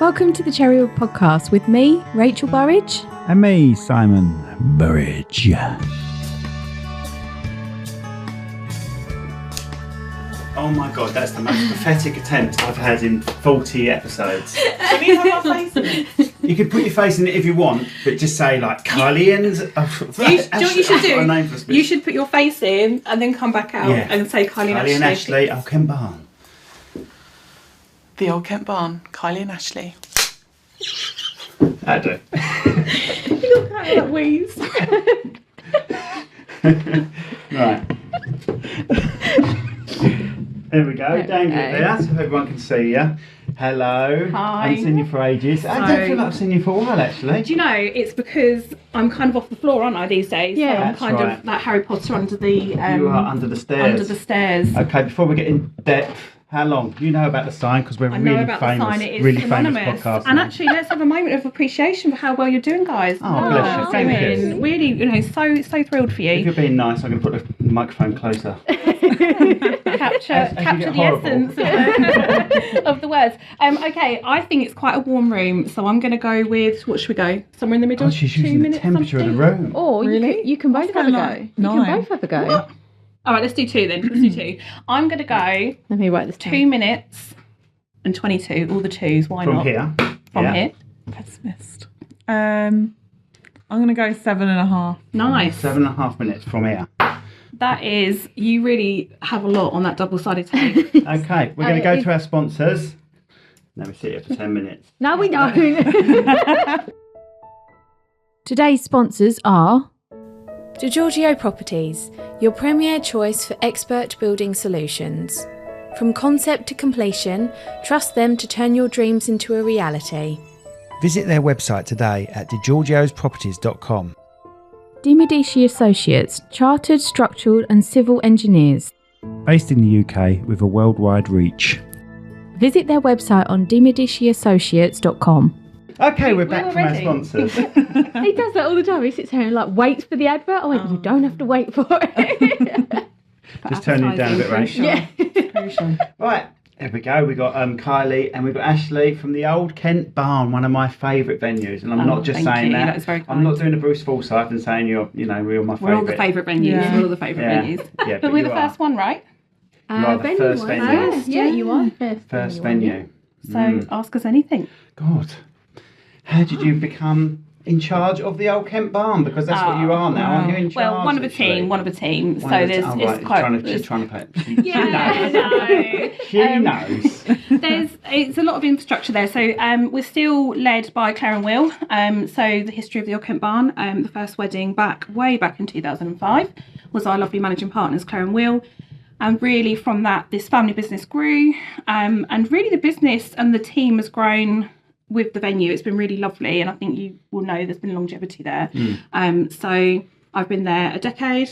Welcome to the Cherry Wood Podcast with me, Rachel Burridge. And me, Simon Burridge. Oh my god, that's the most pathetic attempt I've had in 40 episodes. Can you have our face in it? You can put your face in it if you want, but just say like Kylie and... Do you know what you should do? You should put your face in and then come back out and say Kylie and Ashleigh, Old Kent Barn. The Old Kent Barn, Kylie and Ashleigh. That'll do. You look at that wheeze. Right. There we go, dangle it there so everyone can see you. Hello. Hi. I haven't seen you for ages. I don't feel like I've seen you for a while actually. Do you know, it's because I'm kind of off the floor, aren't I, these days? Yeah. So I'm kind of like Harry Potter under the... you are under the stairs. Under the stairs. Okay, before we get in depth, how long? You know about the sign because we're really famous. It is really synonymous. famous podcast. And actually, let's have a moment of appreciation for how well you're doing, guys. Oh, bless you. Thank you. Really, so thrilled for If you. you're being nice, I'm going to put the microphone closer. Capture the essence of the words. Okay, I think it's quite a warm room, so I'm going to go with, what should we go? Somewhere in the middle? Oh, she's using the temperature of the room. Or you can both have a go. You can both have a go. What? All right, let's do two then. Let's do two. I'm going to go Let me write this down. 2 minutes and 22, all the twos, why From not? here. From here. Pessimist. I'm going to go 7.5. Nice. 7.5 minutes from here. That is, you really have a lot on that double-sided tape. Okay, we're going to go to our sponsors. Now we sit here for 10 minutes. No, we don't. Today's sponsors are DiGiorgio Properties, your premier choice for expert building solutions. From concept to completion, trust them to turn your dreams into a reality. Visit their website today at digiorgiosproperties.com. De Medici Associates, chartered, structural and civil engineers. Based in the UK with a worldwide reach. Visit their website on demediciassociates.com. Okay, we're back from our sponsors. He does that all the time. He sits here and waits for the advert. You don't have to wait for it. Just turning it down a bit, right? Yeah. Crucial. Right, here we go. We've got Kylie and we've got Ashleigh from the Old Kent Barn, one of my favourite venues. And I'm not just saying that. That's very kind. I'm not doing a Bruce Forsyth and saying we're all my favourite. We're all the favourite venues. Yeah. We're all the favourite venues. Yeah, but we're the first one, right? You are the first venue. First, yeah, you are. First venue. So ask us anything. God. How did you become in charge of the Old Kent Barn? Because that's what you are now, aren't you? In charge, Well, one of a team. So there's it's quite. She's trying to pay. She knows. It's a lot of infrastructure there. So we're still led by Claire and Will. So the history of the Old Kent Barn, the first wedding way back in 2005 was our lovely managing partners, Claire and Will. And really from that, this family business grew. And really the business and the team has grown with the venue. It's been really lovely. And I think you will know there's been longevity there. So I've been there a decade.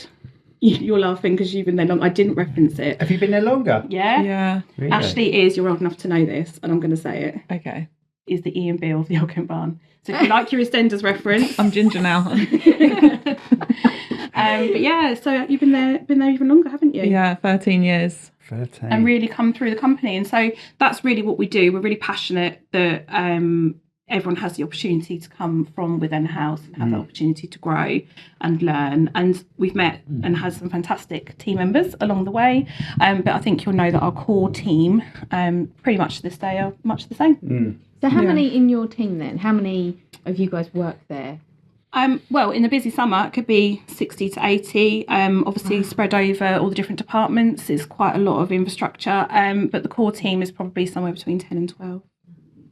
You're laughing because you've been there long. I didn't reference it. Have you been there longer? Yeah. Yeah. Really? Ashleigh is, you're old enough to know this, and I'm going to say it, Okay. is the Ian Beale of the Old Kent Barn. So if you like your EastEnders reference. I'm ginger now. But yeah, so you've been there even longer, haven't you? Yeah, 13 years. 13. And really come through the company. And so that's really what we do. We're really passionate that everyone has the opportunity to come from within a house and have the opportunity to grow and learn. And we've met and had some fantastic team members along the way. But I think you'll know that our core team, pretty much to this day, are much the same. So how many in your team then? How many of you guys work there? Well, in the busy summer, it could be 60 to 80. Obviously, spread over all the different departments. It's quite a lot of infrastructure. But the core team is probably somewhere between 10 and 12.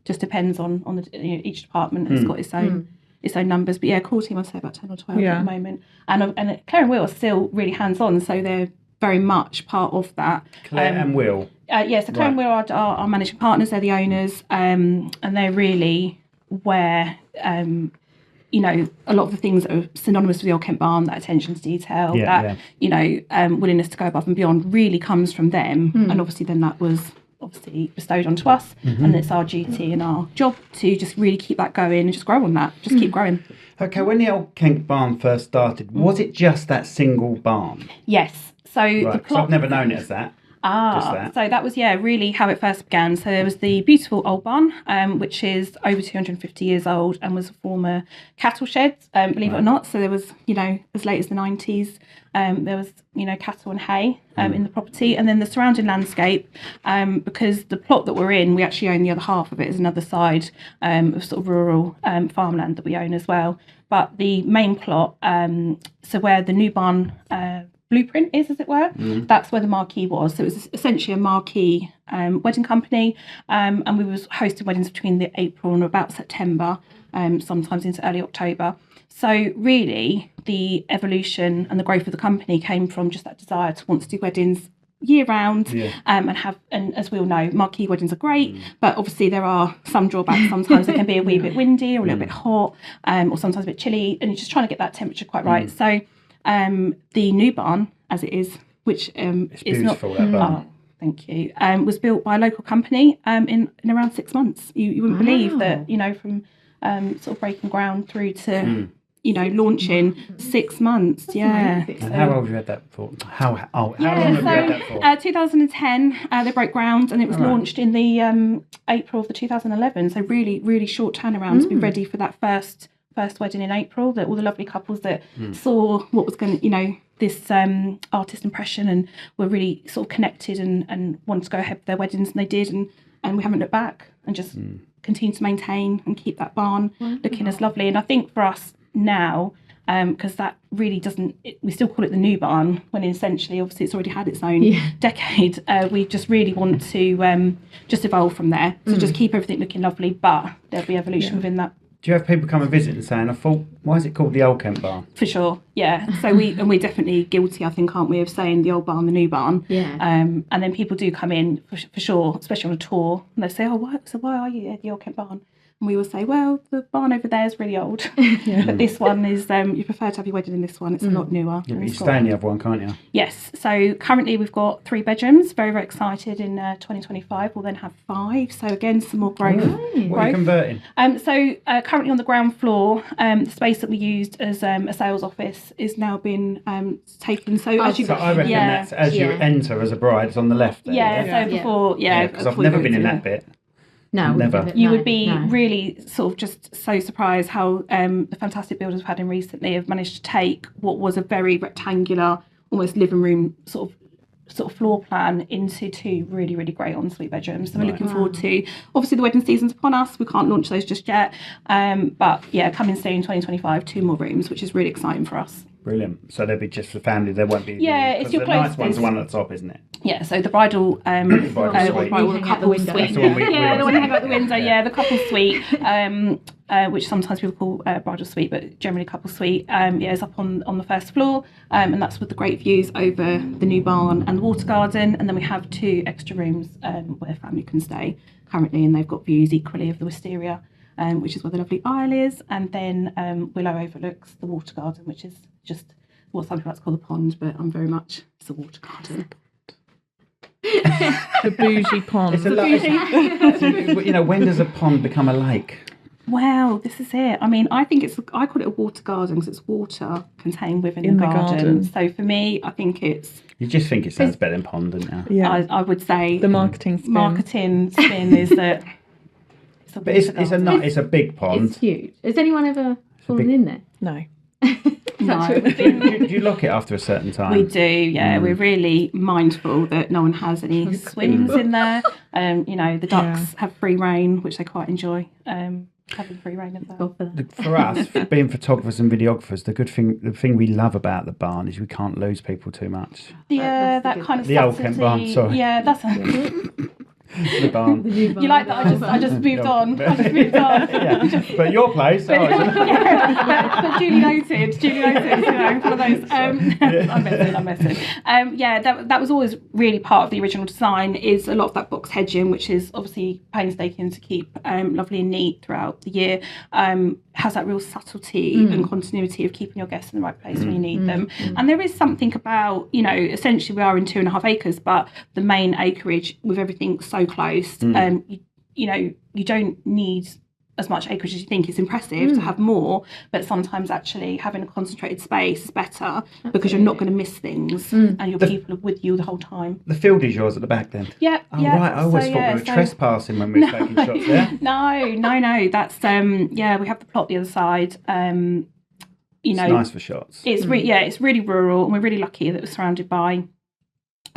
Just depends on each department has got its own numbers. But yeah, core team, I'd say about 10 or 12 at the moment. And Claire and Will are still really hands-on, so they're very much part of that. Claire and Will. So Claire and Will are our managing partners. They're the owners, and they're really where a lot of the things that are synonymous with the Old Kent Barn, that attention to detail, willingness to go above and beyond, really comes from them. And obviously, then that was obviously bestowed onto us, and it's our duty and our job to just really keep that going and just grow on that, just keep growing. Okay, when the Old Kent Barn first started, was it just that single barn? Yes. So Right, the 'cause plot, I've never known it as that. Just that. So that was really how it first began. So there was the beautiful old barn, which is over 250 years old and was a former cattle shed, believe it or not. So there was, as late as the 90s, there was, cattle and hay in the property. And then the surrounding landscape, because the plot that we're in, we actually own the other half of it, is another side of sort of rural farmland that we own as well. But the main plot, so where the new barn blueprint is, as it were, that's where the marquee was. So it was essentially a marquee wedding company, and we was hosting weddings between the April and about September, sometimes into early October. So really the evolution and the growth of the company came from just that desire to want to do weddings year round, and as we all know, marquee weddings are great, but obviously there are some drawbacks. Sometimes it can be a wee bit windy or a little bit hot, or sometimes a bit chilly, and you're just trying to get that temperature quite right. So the new barn, as it is, which It's is beautiful, not, that barn. thank you, was built by a local company in around 6 months. You wouldn't believe that, from sort of breaking ground through to launching 6 months. And how old have you had that for? How long have you had that for? 2010, they broke ground, and it was launched in the April of the 2011. So really, really short turnaround to be ready for that first wedding in April. That all the lovely couples that saw what was going to, this artist impression, and were really sort of connected and wanted to go ahead with their weddings, and they did, and we haven't looked back, and just continue to maintain and keep that barn looking as lovely. And I think for us now, because that really we still call it the new barn, when essentially obviously it's already had its own decade. We just really want to just evolve from there, so just keep everything looking lovely, but there'll be evolution within that. Do you have people come and visit and saying, why is it called the Old Kent Barn? For sure, yeah. So we're definitely guilty, I think, aren't we, of saying the old barn, the new barn. Yeah. And then people do come in for sure, especially on a tour, and they say, why are you at the Old Kent Barn? And we will say, well, the barn over there is really old, but this one is, you prefer to have your wedding in this one. It's a lot newer. Yeah, you stay in the other one, can't you? Yes. So currently we've got 3 bedrooms. Very, very excited. In 2025 we'll then have 5. So again, some more growth. What are you converting? So currently on the ground floor, the space that we used as a sales office is now been taken. So as you, I reckon that's as you enter as a bride, it's on the left there. So before, because I've never been in that bit. No, never. You would be really sort of just so surprised how the fantastic builders we've had in recently have managed to take what was a very rectangular, almost living room sort of floor plan into 2 really, really great ensuite bedrooms. So we're looking forward to, obviously the wedding season's upon us. We can't launch those just yet, but coming soon 2025, 2 more rooms, which is really exciting for us. Brilliant. So they'll be just for family. There won't be. It's your the closest. nice one's the one at the top, isn't it? Yeah. So the bridal, suite. the couple suite. That's the one we the one hang out the window. Yeah, the couple suite, which sometimes people call bridal suite, but generally couple suite. Is up on the first floor, and that's with the great views over the new barn and the water garden. And then we have 2 extra rooms where family can stay currently, and they've got views equally of the wisteria, which is where the lovely aisle is, and then Willow overlooks the water garden, which is just what some people like to call the pond, but I'm very much it's a water garden. The bougie pond. It's when does a pond become a lake? Well, this is it. I mean, I call it a water garden because it's water contained within the garden. So for me, I think it's... You just think it sounds better than pond, don't you? Yeah. I would say... The marketing spin is that... But it's a big pond. It's huge. Has anyone ever fallen in there? No. No. Do you lock it after a certain time? We do, yeah. We're really mindful that no one has any swims in there. The ducks have free reign, which they quite enjoy. Having free reign of that. For us, being photographers and videographers, the thing we love about the barn is we can't lose people too much. Yeah, that kind of the Old Kent Barn. Sorry. Yeah, that's the barn. You like that? I just moved on. Yeah, but your place. But duly noted. One of those. I'm messing. That was always really part of the original design. Is a lot of that box hedging, which is obviously painstaking to keep lovely and neat throughout the year. Has that real subtlety and continuity of keeping your guests in the right place when you need them. And there is something about, essentially we are in 2.5 acres, but the main acreage with everything so close, you don't need as much acreage as you think. It's impressive to have more, but sometimes actually having a concentrated space is better because you're not going to miss things and your people are with you the whole time. The field is yours at the back then? Yeah. Oh, right. I always thought we were trespassing when we were taking shots there. No. That's, we have the plot the other side. It's nice for shots. It's it's really rural, and we're really lucky that we're surrounded by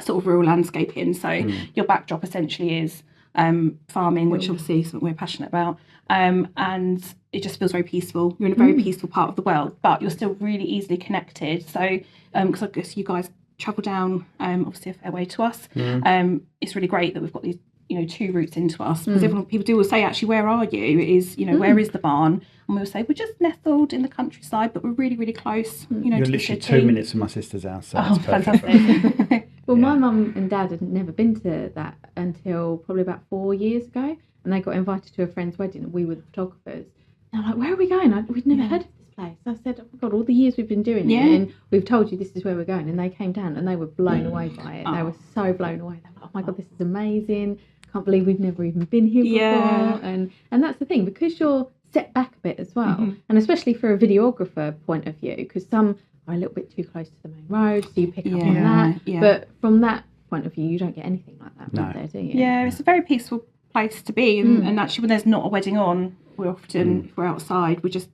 sort of rural landscaping. So your backdrop essentially is farming, which obviously is something we're passionate about, and it just feels very peaceful. You're in a very peaceful part of the world, but you're still really easily connected. So because I guess you guys travel down obviously a fair way to us, it's really great that we've got these 2 routes into us, because people do always say, actually, where are you? It is, where is the barn? And we will say, we're just nestled in the countryside, but we're really, really close. You're to literally the 2 minutes from my sister's house, so it's perfect. Fantastic. Well, my mum and dad had never been to that until probably about 4 years ago, and they got invited to a friend's wedding, and we were the photographers. And I'm like, where are we going? We'd never heard of this place. I said, oh my God, all the years we've been doing it, and we've told you this is where we're going. And they came down, and they were blown away by it. They were so blown away. They were like, oh my God, this is amazing. Can't believe we've never even been here before. And that's the thing, because you're set back a bit as well, and especially for a videographer point of view, because some are a little bit too close to the main road, so you pick up on that. But from that point of view, you don't get anything like that out there, do you? Yeah, it's a very peaceful place to be, and actually when there's not a wedding on, we're often, if we're outside, we just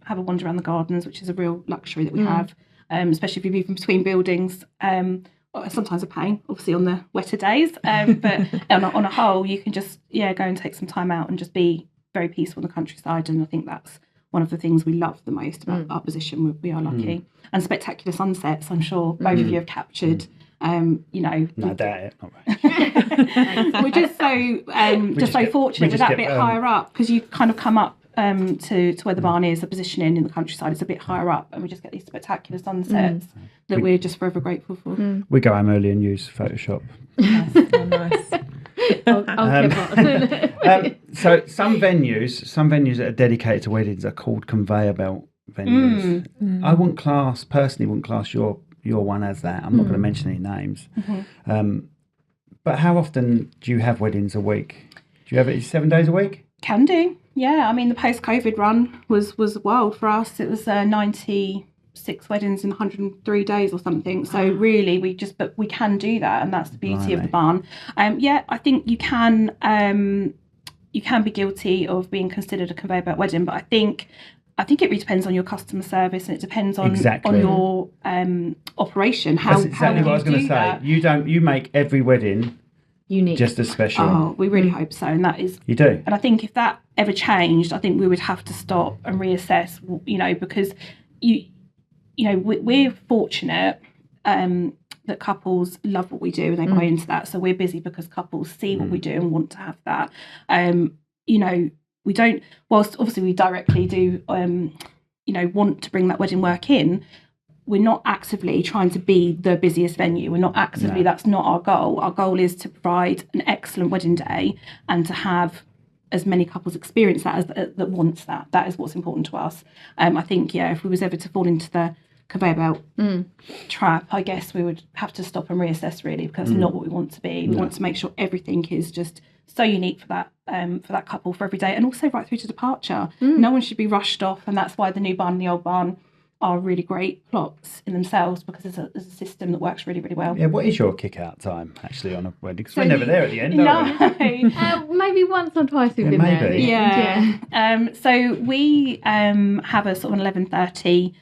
have a wander around the gardens, which is a real luxury that we have, especially if you're moving between buildings. Sometimes a pain, obviously, on the wetter days, but on a whole, you can just go and take some time out and just be very peaceful in the countryside. And I think that's one of the things we love the most about our position. We are lucky, and spectacular sunsets. I'm sure both of you have captured. No, doubt it. Not right. We're just so fortunate with that bit higher up, because you kind of come up to where the barn is. The positioning in the countryside is a bit higher up, and we just get these spectacular sunsets that we're just forever grateful for. We go home early and use Photoshop. Nice. So some venues that are dedicated to weddings are called conveyor belt venues. I wouldn't class your one as that. I'm not going to mention any names. But how often do you have weddings a week? Do you have it 7 days a week? Can do. Yeah, I mean, the post-COVID run was wild for us. It was 96 weddings in 103 days or something. So really, we can do that, and that's the beauty of the barn. I think you can be guilty of being considered a conveyor belt wedding, but I think it really depends on your customer service, and it depends on your operation. That's exactly what I was going to say. You make every wedding unique, just as special. Oh, we really hope so, and that is you do. And I think if that ever changed, I think we would have to stop and reassess. Because we're fortunate that couples love what we do and they buy into that. So we're busy because couples see what we do and want to have that. We don't, whilst obviously we directly do, want to bring that wedding work in, we're not actively trying to be the busiest venue. We're not actively, that's not our goal. Our goal is to provide an excellent wedding day and to have as many couples experience that that wants that. That is what's important to us. I think, if we was ever to fall into the conveyor belt trap, I guess we would have to stop and reassess, really, because it's not what we want to be. We want to make sure everything is just so unique for that couple for every day, and also right through to departure. No one should be rushed off, and that's why the new barn and the old barn are really great plots in themselves, because there's a system that works really, really well. Yeah, what is your kick-out time, actually, on a wedding? Because we're never there at the end, are we? Maybe once or twice we've been there. Maybe. Yeah. So we have a sort of an 11:30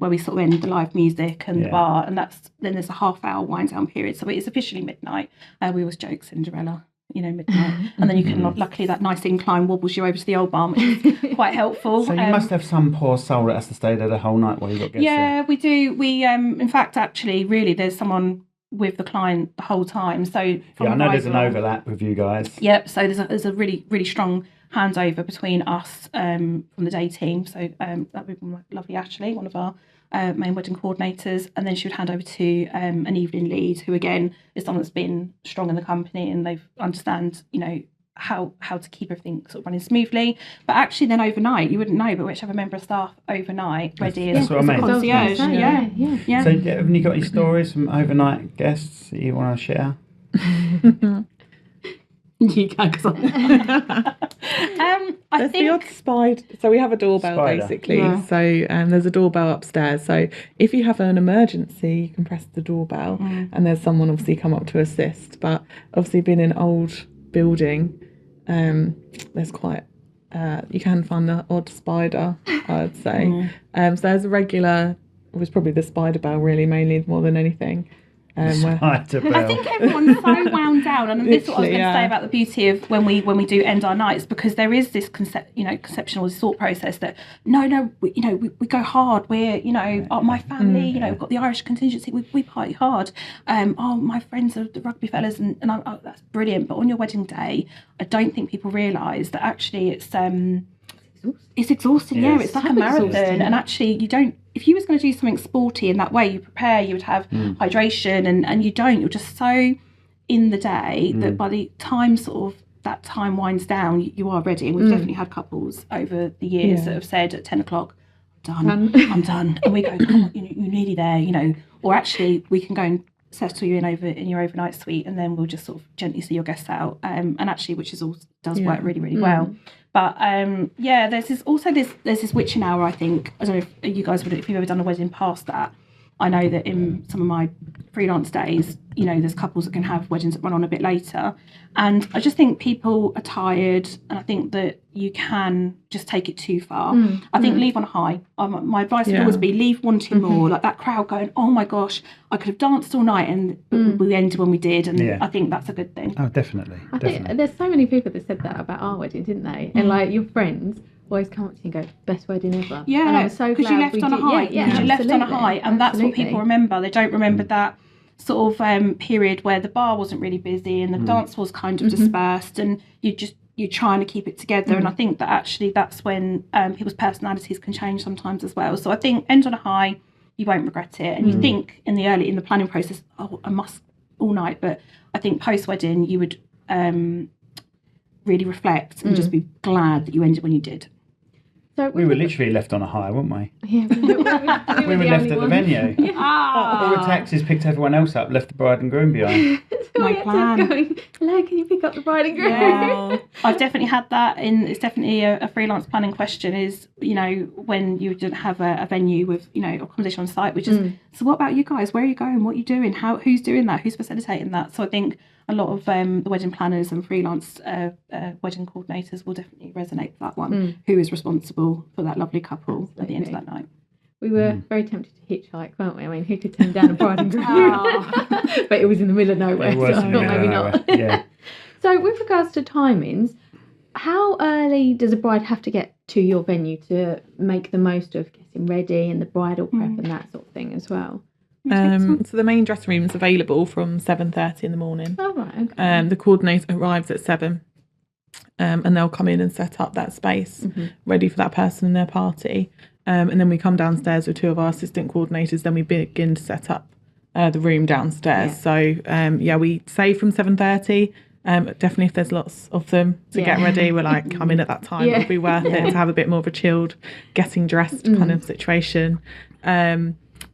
where we sort of end the live music and the bar, and then there's a half-hour wind-down period. So it is officially midnight. We always joke Cinderella, midnight. And then you can, luckily, that nice incline wobbles you over to the old barn, which is quite helpful. So you must have some poor soul that has to stay there the whole night while you've got guests there. We do. We, in fact, actually, really, there's someone with the client the whole time. So I know there's an overlap with you guys. Yep. So there's a really, really strong handover between us from the day team. So that would be my lovely Ashleigh, one of our main wedding coordinators, and then she would hand over to an evening lead, who again is someone that's been strong in the company and they understand how to keep everything sort of running smoothly. But actually then overnight, you wouldn't know, but whichever member of staff overnight ready as a concierge. Yeah. So haven't you got any stories from overnight guests that you want to share? You can, because I There's think the odd spider. So we have a doorbell Spider. basically. Yeah. So there's a doorbell upstairs. So if you have an emergency, you can press the doorbell, and there's someone obviously come up to assist. But obviously, being an old building, there's quite. You can find the odd spider, I'd say. So there's a regular. It was probably the spider bell, really, mainly more than anything. Where, I think everyone's so wound down, and this is what I was going to say about the beauty of when we do end our nights, because there is this conceptual thought process that we go hard. We're my family, we've got the Irish contingency, we party hard. My friends are the rugby fellas, and that's brilliant. But on your wedding day, I don't think people realise that actually it's exhausting. Yes. Yeah, it's like a marathon, and actually you don't. If you was going to do something sporty in that way, you prepare, you would have hydration, and you don't. You're just so in the day that by the time sort of that time winds down, you are ready. And we've definitely had couples over the years that have said at 10 o'clock, I'm done. And we go, come on, you're nearly there, or actually we can go and settle you in your overnight suite, and then we'll just sort of gently see your guests out. And actually, which does work really, really well. But there's this witching hour. I think, I don't know if you guys if you've ever done a wedding past that. I know that in some of my freelance days, there's couples that can have weddings that run on a bit later, and I just think people are tired, and I think that you can just take it too far. I think leave on a high. My advice would always be leave wanting more, like that crowd going, oh my gosh, I could have danced all night, and we ended when we did, and I think that's a good thing. Oh, definitely. I think there's so many people that said that about our wedding, didn't they? And like your friends always come up to you and go, best wedding ever. Yeah, and I'm so because you left on a high. Yeah, you left on a high, and that's what people remember. They don't remember that sort of period where the bar wasn't really busy and the dance was kind of dispersed, and you're trying to keep it together. And I think that actually that's when people's personalities can change sometimes as well. So I think end on a high, you won't regret it. And you think in the planning process, oh, I must all night, but I think post wedding you would really reflect and just be glad that you ended when you did. So we were literally left on a high, weren't we? Yeah, We were left at the venue. All the taxis picked everyone else up, left the bride and groom behind. No plan. Hello, can you pick up the bride and groom? Yeah. I've definitely had that. It's definitely a freelance planning question. Is when you didn't have a venue with accommodation on site, which is so. What about you guys? Where are you going? What are you doing? Who's doing that? Who's facilitating that? So I think a lot of the wedding planners and freelance wedding coordinators will definitely resonate with that one. Who is responsible for that lovely couple at the end of that night? We were very tempted to hitchhike, weren't we? I mean, who could turn down a bride and groom? But it was in the middle of nowhere, so I thought maybe not. Yeah. So with regards to timings, how early does a bride have to get to your venue to make the most of getting ready and the bridal prep and that sort of thing as well? So the main dressing room is available from 7:30 in the morning. Oh, right, okay. The coordinator arrives at 7, and they'll come in and set up that space ready for that person and their party. And then we come downstairs with 2 of our assistant coordinators. Then we begin to set up the room downstairs. Yeah. So we say from 7:30. Definitely, if there's lots of them to get ready, we're like, come in at that time. It'll be worth it to have a bit more of a chilled, getting dressed kind of situation.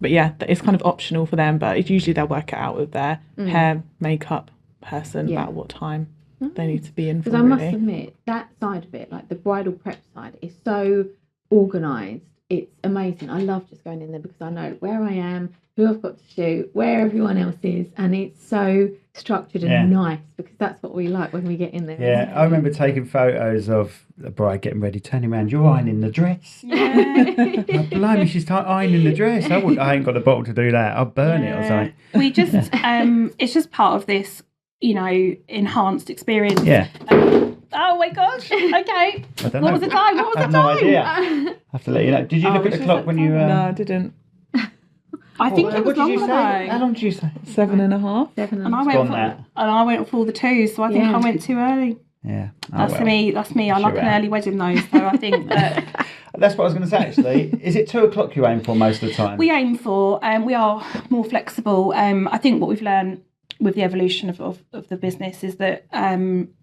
But it's kind of optional for them. But usually they'll work it out with their hair, makeup person about what time they need to be in for. Because I must admit, that side of it, like the bridal prep side, is so organised. It's amazing. I love just going in there because I know where I am, who I've got to shoot, where everyone else is, and it's so structured and nice because that's what we like when we get in there. Yeah, I remember taking photos of the bride getting ready, turning around, you're ironing the dress. Yeah. Oh, blimey, she's ironing the dress. I ain't got the bottle to do that. I'll burn it or something. We just, it's just part of this, enhanced experience. Yeah. Oh my gosh. Okay. I don't What know. was the time? I have no idea. I have to let you know. Did you look at the clock when you... No, I didn't. I think it was what did you longer say? though. How long did you say? 7.5. And I went for all the 2s, so I think I went too early. Yeah. That's me. I like an early wedding though, so I think that... That's what I was going to say actually. Is it 2 o'clock you aim for most of the time? We aim for, we are more flexible. I think what we've learned with the evolution of the business is that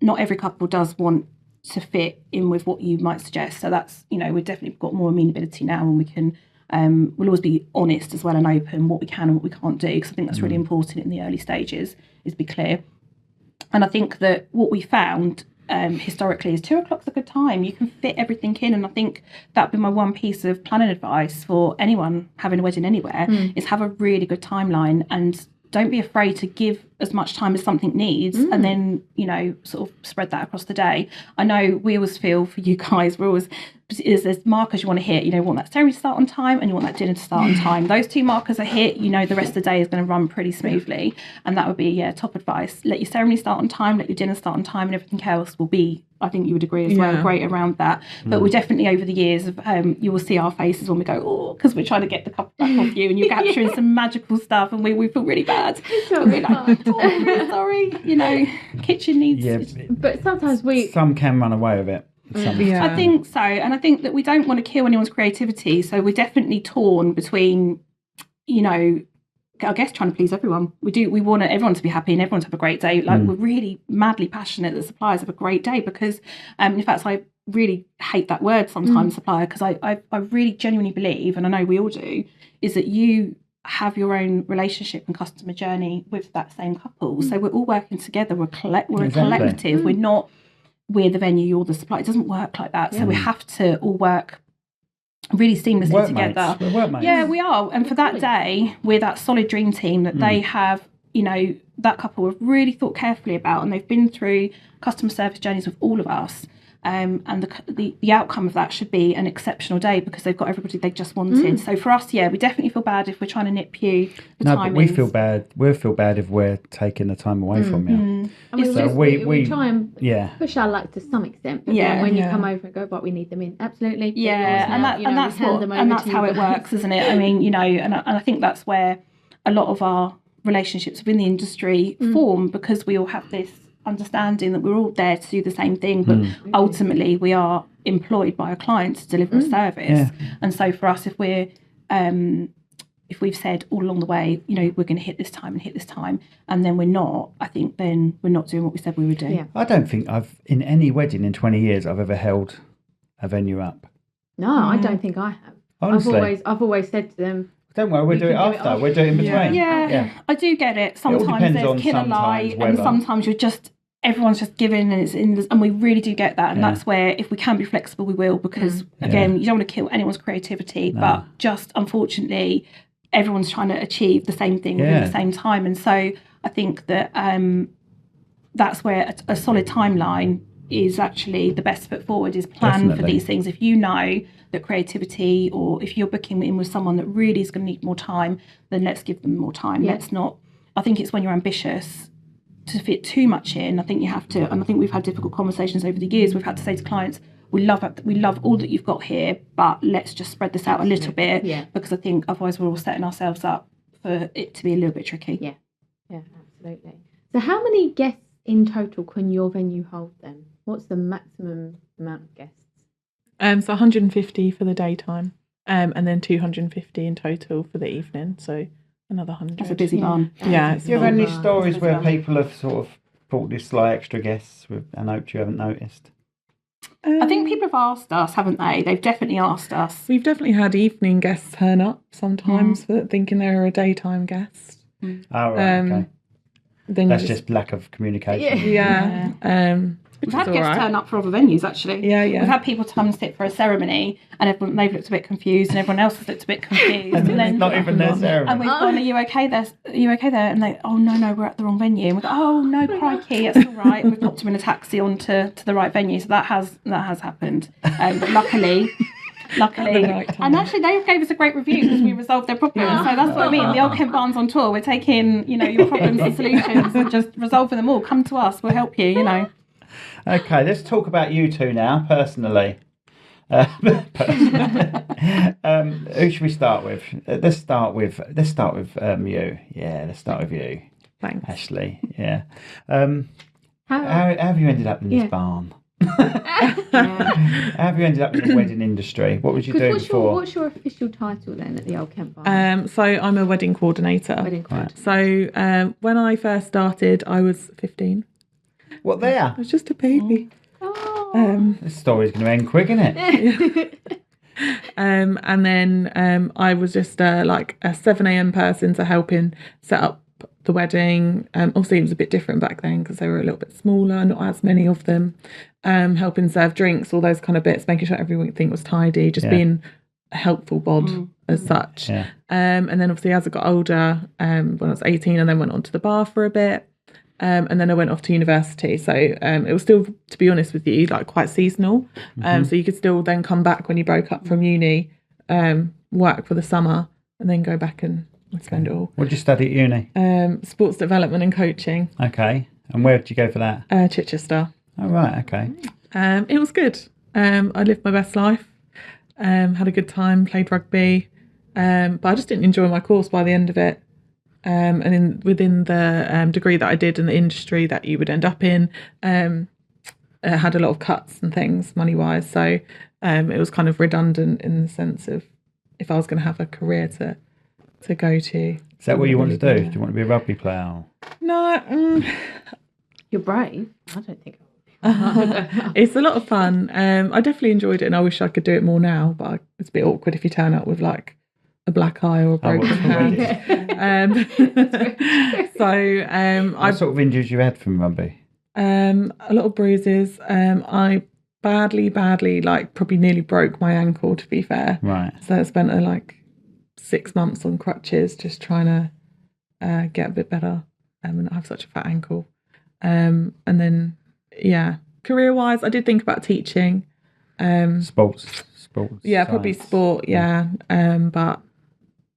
not every couple does want to fit in with what you might suggest. So that's, we've definitely got more amenability now, and we can, we'll always be honest as well and open what we can and what we can't do, because I think that's really important in the early stages, is be clear. And I think that what we found historically is 2 o'clock's a good time. You can fit everything in, and I think that'd be my one piece of planning advice for anyone having a wedding anywhere is have a really good timeline, and don't be afraid to give as much time as something needs, and then, you know, sort of spread that across the day. I know we always feel for you guys, there's markers you want to hit. You know, you want that ceremony to start on time and you want that dinner to start on time. Those 2 markers are hit, you know, the rest of the day is going to run pretty smoothly. And that would be, top advice. Let your ceremony start on time, let your dinner start on time, and everything else will be, I think you would agree as well, great around that. But we're definitely, over the years, you will see our faces when we go, oh, because we're trying to get the cup back off you, and you're capturing some magical stuff, and we feel really bad. We're like, oh, I'm really sorry, you know, kitchen needs... Yeah, But sometimes some can run away with it. I think so, and I think that we don't want to kill anyone's creativity, so we're definitely torn between, you know, I guess trying to please everyone. We want everyone to be happy and everyone to have a great day. Like, we're really madly passionate that suppliers have a great day, because in fact I really hate that word sometimes, supplier, because I really genuinely believe, and I know we all do, is that you have your own relationship and customer journey with that same couple. So we're all working together. We're a collective. We're the venue, you're the supplier. It doesn't work like that. So we have to all work really seamlessly together. We're workmates. Yeah, we are. And for that day, we're that solid dream team that they have, you know, that couple have really thought carefully about, and they've been through customer service journeys with all of us. And the outcome of that should be an exceptional day, because they've got everybody they just wanted. So for us, we definitely feel bad if we're trying to nip you the timings. But we feel bad. We feel bad if we're taking the time away from you. And we try and push our luck to some extent. But Yeah. then when you come over and go, but we need them in, absolutely. Yeah, and that's how it works, isn't it? I mean, you know, and I think that's where a lot of our relationships within the industry form, because we all have this understanding that we're all there to do the same thing, but ultimately we are employed by a client to deliver a service. And so for us, if we've said all along the way, you know, we're going to hit this time and then we're not, I think then we're not doing what we said we would do. I don't think I've, in any wedding in 20 years, I've ever held a venue up. No, I don't think I have. Honestly. I've always said to them, don't worry, we'll do it after. We'll do it in between. Yeah, I do get it. Sometimes there's killer light, and sometimes everyone's just giving, and we really do get that. And that's where, if we can be flexible, we will, because again, you don't want to kill anyone's creativity, but just unfortunately, everyone's trying to achieve the same thing within the same time. And so I think that that's where a solid timeline is actually the best foot forward, is plan for these things. If you know that creativity, or if you're booking in with someone that really is going to need more time, then let's give them more time. Let's not, I think it's when you're ambitious to fit too much in, I think you have to, and I think we've had difficult conversations over the years. We've had to say to clients, we love all that you've got here, but let's just spread this out a little bit, because I think otherwise we're all setting ourselves up for it to be a little bit tricky. Yeah, absolutely. So how many guests in total can your venue hold then? What's the maximum amount of guests? So 150 for the daytime, and then 250 in total for the evening. So another 100. That's a busy barn. Yeah. Do you have any stories where people have sort of brought this like extra guests with an hope you haven't noticed? I think people have asked us, haven't they? They've definitely asked us. We've definitely had evening guests turn up sometimes for thinking they're a daytime guest. Oh, right, okay. Then that's just lack of communication. Yeah. We've had guests turn up for other venues, actually. Yeah. We've had people come and sit for a ceremony, and they've looked a bit confused, and everyone else has looked a bit confused. and then it's not even their ceremony. And we've gone, are you okay there? And they, oh, no, we're at the wrong venue. And we go, oh, no, crikey, it's all right. We've popped them in a taxi onto the right venue. So that has happened. But luckily, and actually they gave us a great review because we resolved their problems. So that's what I mean. The Old Kent Barns on tour, we're taking, you know, your problems and solutions and just resolving them all. Come to us, we'll help you, you know. Okay, let's talk about you two now, personally. Who should we start with? Let's start with you. Yeah, let's start with you. Thanks, Ashleigh. Yeah. How have you ended up in this barn? How have you ended up in the wedding industry? What was you doing before? What's your official title then at the Old Kent Barn? So I'm a wedding coordinator. Right. So when I first started, I was 15. What there? I was just a baby. This story's going to end quick, isn't it? And then I was just like a 7 a.m. person to helping set up the wedding. Obviously, it was a bit different back then because they were a little bit smaller, not as many of them. Helping serve drinks, all those kind of bits, making sure everything was tidy, just being a helpful bod as such. Yeah. And then obviously as I got older, when I was 18, I then went on to the bar for a bit. And then I went off to university. So it was still, to be honest with you, like quite seasonal. So you could still then come back when you broke up from uni, work for the summer, and then go back and spend it all. What did you study at uni? Sports development and coaching. Okay. And where did you go for that? Chichester. Oh, right. Okay. It was good. I lived my best life. Had a good time, played rugby. But I just didn't enjoy my course by the end of it. And within the degree that I did in the industry that you would end up in, it had a lot of cuts and things money-wise. So it was kind of redundant in the sense of if I was going to have a career to go to. Is that what you want to do? Do you want to be a rugby player? No. You're brave. I don't think. It's a lot of fun. I definitely enjoyed it, and I wish I could do it more now. But it's a bit awkward if you turn up with like a black eye or a broken hand. What sort of injuries you had from rugby? A lot of bruises. I badly, like probably nearly broke my ankle, to be fair. Right. So I spent like 6 months on crutches, just trying to get a bit better, and not have such a fat ankle. And then, career-wise, I did think about teaching. Sports. Yeah, science. probably sport. Yeah, but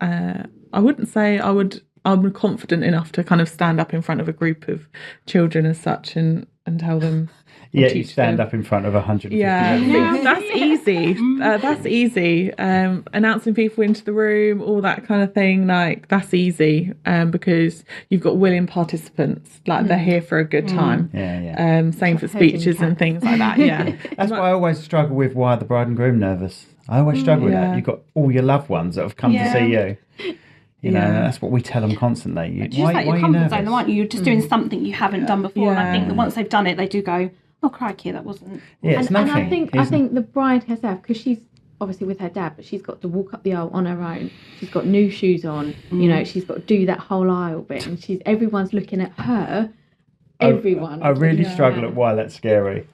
I wouldn't say I'm confident enough to kind of stand up in front of a group of children as such and tell them. Yeah, you stand up in front of 150. Yeah, that's easy. That's easy. Announcing people into the room, all that kind of thing, like that's easy because you've got willing participants. Like they're here for a good time. Yeah. Same for speeches and things like that. Yeah. That's why I always struggle with why are the bride and groom nervous. I always struggle with that. You've got all your loved ones that have come to see you. You know, that's what we tell them constantly. It's just like your comfort zone, aren't you? You're just doing something you haven't done before. And I think that once they've done it, they do go, oh, crikey, that wasn't... Yeah, it's nothing. And I think the bride herself, because she's obviously with her dad, but she's got to walk up the aisle on her own. She's got new shoes on. You know, she's got to do that whole aisle bit. And everyone's looking at her. Everyone. I really struggle at why that's scary.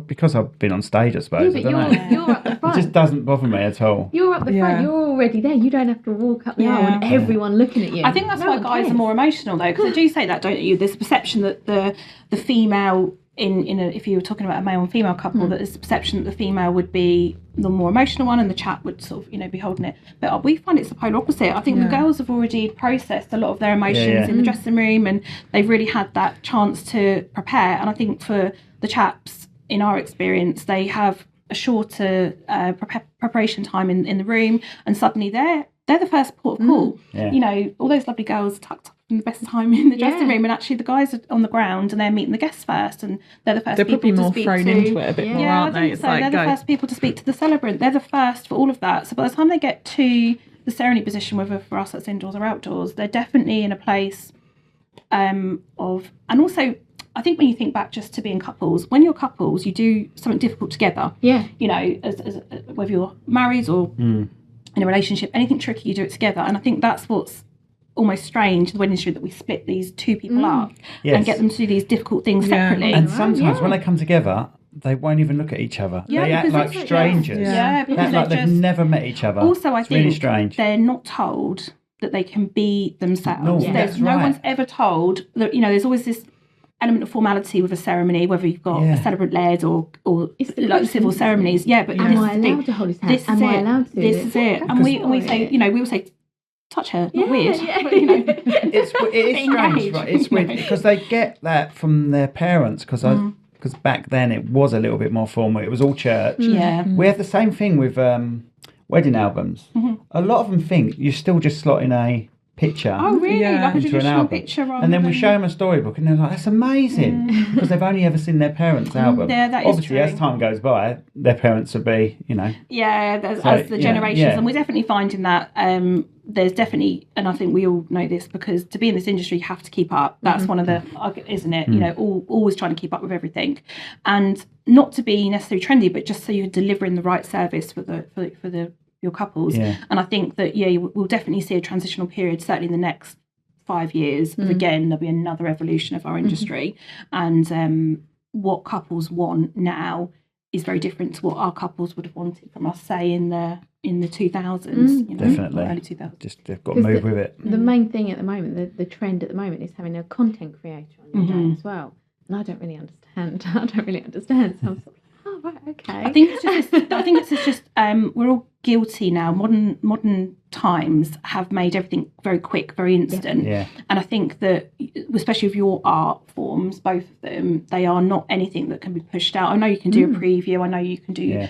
Because I've been on stage, I suppose. Yeah, but you're up the front. It just doesn't bother me at all. You're up the front. You're already there. You don't have to walk up the aisle and everyone looking at you. I think that's why guys are more emotional, though, because they do say that, don't you? There's a perception that the female... if you were talking about a male and female couple, that there's a perception that the female would be the more emotional one and the chap would sort of, be holding it. But we find it's the polar opposite. I think the girls have already processed a lot of their emotions in the dressing room and they've really had that chance to prepare. And I think for the chaps, in our experience, they have a shorter preparation time in the room and suddenly they're the first port of call. All those lovely girls tucked up in the best time in the dressing room, and actually the guys are on the ground and they're meeting the guests first, and they're the first people to speak to. They're probably more thrown into it a bit more, aren't they? So they're the first people to speak to the celebrant. They're the first for all of that. So by the time they get to the ceremony position, whether for us that's indoors or outdoors, they're definitely in a place and also I think when you think back just to being couples, when you're couples, you do something difficult together. Yeah. As whether you're married or in a relationship, anything tricky, you do it together. And I think that's what's almost strange, the wedding industry, that we split these two people up and get them to do these difficult things separately. And sometimes when they come together, they won't even look at each other. They act like strangers. Because like they've never met each other. Also, I think really strange. They're not told that they can be themselves. No, one's ever told that, there's always this element of formality with a ceremony, whether you've got a celebrant led or like the civil ceremonies. But am I allowed to hold his hand? Am I allowed to do this? This is it. And we say, we all say, touch her, not weird. But, it is strange, right? It's weird because they get that from their parents because back then it was a little bit more formal. It was all church. We have the same thing with wedding albums. A lot of them think you still just slot in a picture. Oh, really? Like a into an traditional album. picture. And then we show them a storybook and they're like, that's amazing. Because they've only ever seen their parents' album. Yeah, that is Obviously, true. as time goes by, their parents will be, Yeah, as the generations. And we're definitely finding that there's definitely, and I think we all know this, because to be in this industry, you have to keep up. That's one of the, isn't it? Always trying to keep up with everything. And not to be necessarily trendy, but just so you're delivering the right service for your couples. And I think that we'll definitely see a transitional period, certainly in the next 5 years, again, there'll be another evolution of our industry. And what couples want now is very different to what our couples would have wanted from us, say, in the 2000s. Definitely. Early 2000s. Just they've got to move with it. The main thing at the moment, the trend at the moment, is having a content creator on your day as well. And I don't really understand. So I'm sort of, oh, right, okay. I think it's just we're all guilty now. Modern times have made everything very quick, very instant. Yeah. And I think that, especially with your art forms, both of them, they are not anything that can be pushed out. I know you can do a preview. I know you can do,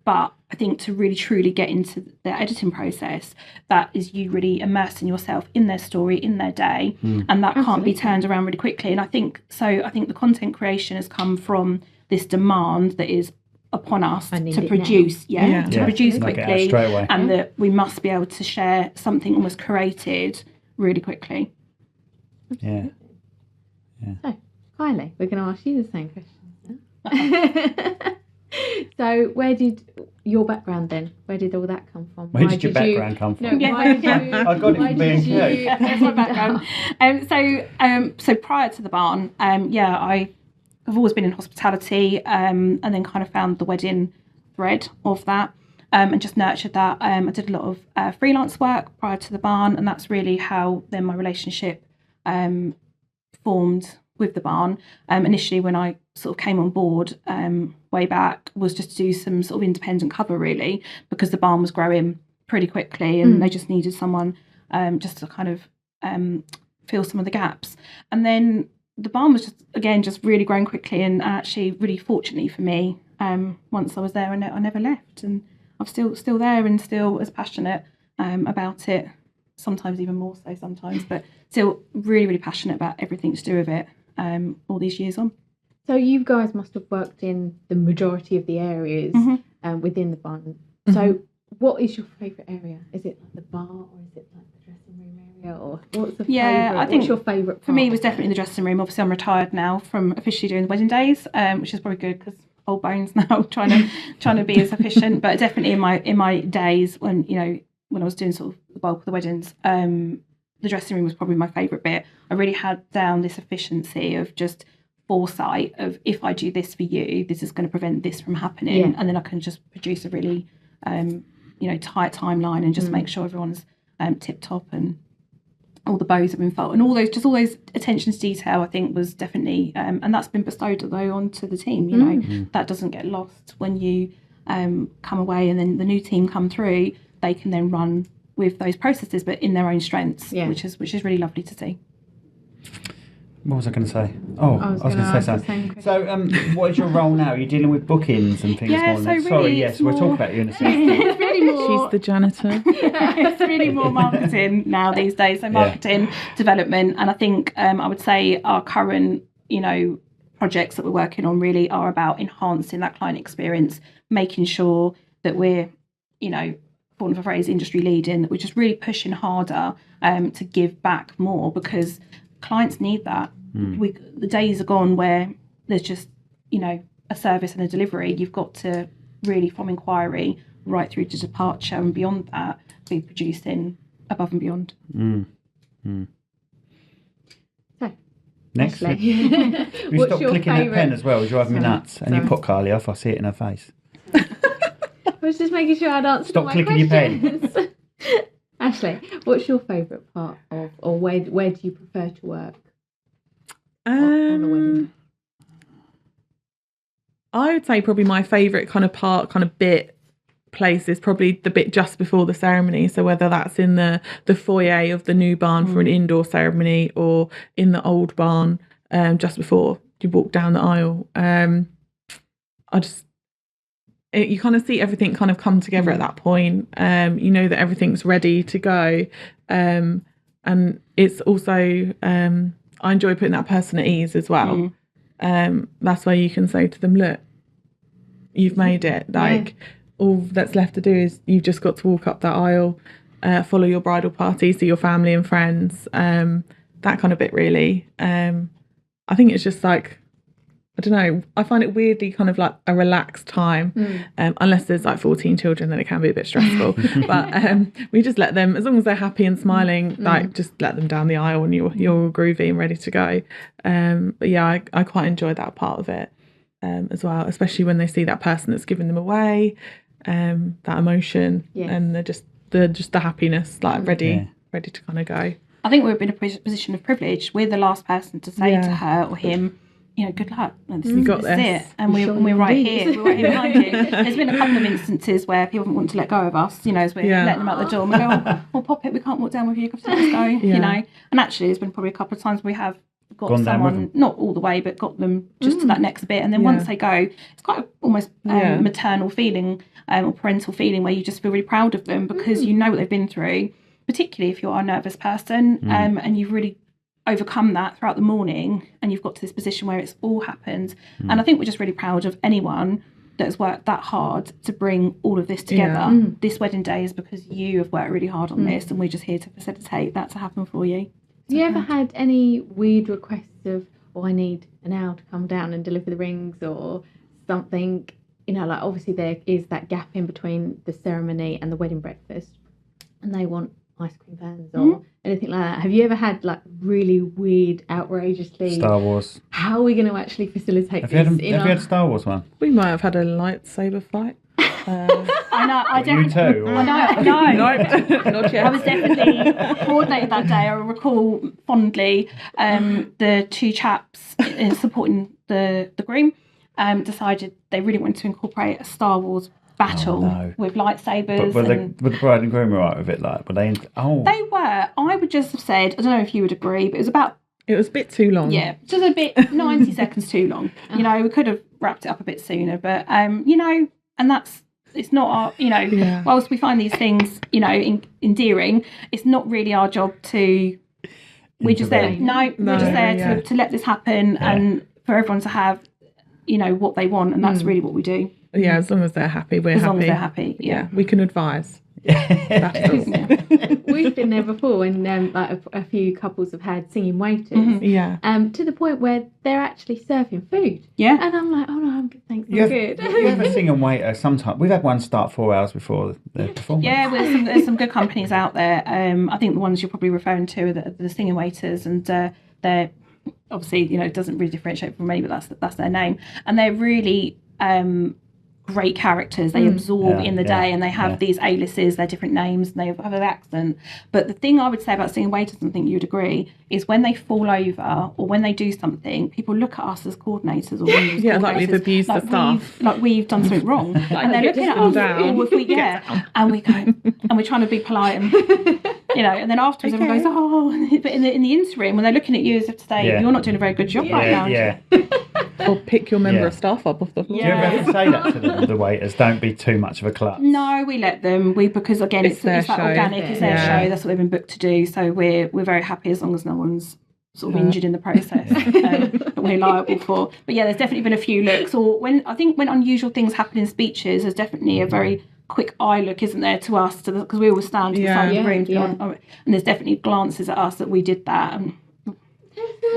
but I think to really truly get into the editing process, that is you really immersing yourself in their story, in their day, and that can't be turned around really quickly. And I think the content creation has come from this demand that is upon us to produce produce quickly, and that we must be able to share something almost created really quickly. Yeah. So, Kylie, we're going to ask you the same question. So, where did your background then? Where did all that come from? Where did your background come from? No, why did you? I got it from B&Q. That's my background. So prior to the barn, I've always been in hospitality, and then kind of found the wedding thread of that, and just nurtured that. I did a lot of freelance work prior to the barn, and that's really how then my relationship formed with the barn. Initially, when I sort of came on board way back, was just to do some sort of independent cover, really, because the barn was growing pretty quickly, and they just needed someone just to kind of fill some of the gaps. And then the barn was just really growing quickly, and actually really fortunately for me, once I was there, I never left, and I'm still there and still as passionate about it, sometimes even more so sometimes, but still really, really passionate about everything to do with it all these years on. So you guys must have worked in the majority of the areas within the barn. So what is your favourite area? Is it like the bar, or is it like the dressing room area, or what's the favourite? I think what's your favourite part? For me, it was definitely the dressing room. Obviously, I'm retired now from officially doing the wedding days, which is probably good because old bones now, trying to be as efficient. But definitely in my days when I was doing sort of the bulk of the weddings, the dressing room was probably my favourite bit. I really had down this efficiency of just foresight of, if I do this for you, this is going to prevent this from happening, and then I can just produce a really tight timeline and just make sure everyone's tip top and all the bows have been felt, and all those attention to detail, I think, was definitely and that's been bestowed though onto the team. That doesn't get lost when you come away, and then the new team come through. They can then run with those processes, but in their own strengths, which is really lovely to see. What was I going to say? Oh, I was going to say something. So, what is your role now? Are you dealing with bookings and things? Yeah, more so really Sorry, yes, we'll talk about you in a second. It's really more. She's the janitor. It's really more marketing now these days. So marketing, development, and I think I would say our current, projects that we're working on really are about enhancing that client experience, making sure that we're, for the phrase, industry leading, that we're just really pushing harder to give back more, because clients need that. The days are gone where there's just, a service and a delivery. You've got to really, from inquiry right through to departure and beyond that, be producing above and beyond. So, Next, Ashleigh. we What's stop your clicking that favourite? pen as well. You're driving me Sorry. nuts. And you put Kylie off. I see it in her face. I was just making sure I'd answered Stop all my clicking your pen. questions. Ashleigh, what's your favourite part of, or where do you prefer to work on a wedding? I would say probably my favourite kind of place is probably the bit just before the ceremony. So whether that's in the foyer of the new barn for an indoor ceremony, or in the old barn just before you walk down the aisle. You kind of see everything kind of come together at that point. You know that everything's ready to go. And it's also, I enjoy putting that person at ease as well. That's where you can say to them, look, you've made it. All that's left to do is you've just got to walk up that aisle, follow your bridal party, see your family and friends, that kind of bit really. I think it's just like I don't know, I find it weirdly kind of like a relaxed time, unless there's like 14 children, then it can be a bit stressful. But we just let them, as long as they're happy and smiling, like just let them down the aisle and you're all groovy and ready to go. But yeah, I quite enjoy that part of it as well, especially when they see that person that's giving them away, that emotion, and they're just the happiness, like ready to kind of go. I think we're in a position of privilege. We're the last person to say to her or him, good luck. You got this. It. And we're right here. We're right here behind you. There's been a couple of instances where people want to let go of us, as we're letting them out the door. And we go, oh, pop it, we can't walk down with you. Let's go, And actually, there's been probably a couple of times we have got someone, not all the way, but got them just to that next bit. And then once they go, it's quite almost maternal feeling or parental feeling where you just feel really proud of them because you know what they've been through, particularly if you're a nervous person and you've really overcome that throughout the morning and you've got to this position where it's all happened. And I think we're just really proud of anyone that has worked that hard to bring all of this together. This wedding day is because you have worked really hard on this and we're just here to facilitate that to happen for you. Have you ever had any weird requests of, I need an hour to come down and deliver the rings or something? Like obviously there is that gap in between the ceremony and the wedding breakfast and they want ice cream vans or anything like that. Have you ever had like really weird, outrageously Star Wars? How are we going to actually facilitate Have this? Have you had Star Wars one? We might have had a lightsaber fight. I know. I definitely. You too? I know. No, not yet. I was definitely coordinated that day. I recall fondly the two chaps in supporting the groom decided they really wanted to incorporate a Star Wars battle with lightsabers. But were the bride and groom all right with it? Like, were they? They were. I would just have said, I don't know if you would agree, but it was a bit too long. Yeah, just a bit 90 seconds too long. We could have wrapped it up a bit sooner, but and it's not our, whilst we find these things, endearing, it's not really our job to. We're just there. We're just there to let this happen and for everyone to have, what they want, and that's really what we do. Yeah, as long as they're happy, we're happy. As long as they're happy, yeah. We can advise. We've been there before and like a few couples have had singing waiters to the point where they're actually serving food and I'm like, oh no, I'm good, thanks, I'm good. You have a singing waiter sometimes. We've had one start 4 hours before the performance. There's some good companies out there. I think the ones you're probably referring to are the singing waiters, and they're obviously it doesn't really differentiate from me, but that's their name, and they're really great characters. They absorb in the day, and they have these aliases, their different names, and they have an accent. But the thing I would say about singing waiters, and I think you'd agree, is when they fall over or when they do something, people look at us as coordinators or like we've abused the staff, like we've done something wrong, and they're looking at us, or if we and we go and we're trying to be polite and and then afterwards everyone goes, but in the interim when they're looking at you as if to say you're not doing a very good job right now. Or pick your member of staff up off the floor. Do you ever have to say that to the waiters? Don't be too much of a klutz. No, we let them. Because again, it's that organic. It's their show. That's what they've been booked to do. So we're very happy as long as no one's sort of injured in the process that we're liable for. But yeah, there's definitely been a few looks. Or when unusual things happen in speeches, there's definitely a very quick eye look, isn't there, to us? Because we always stand to the side of the room, and there's definitely glances at us that we did that. And,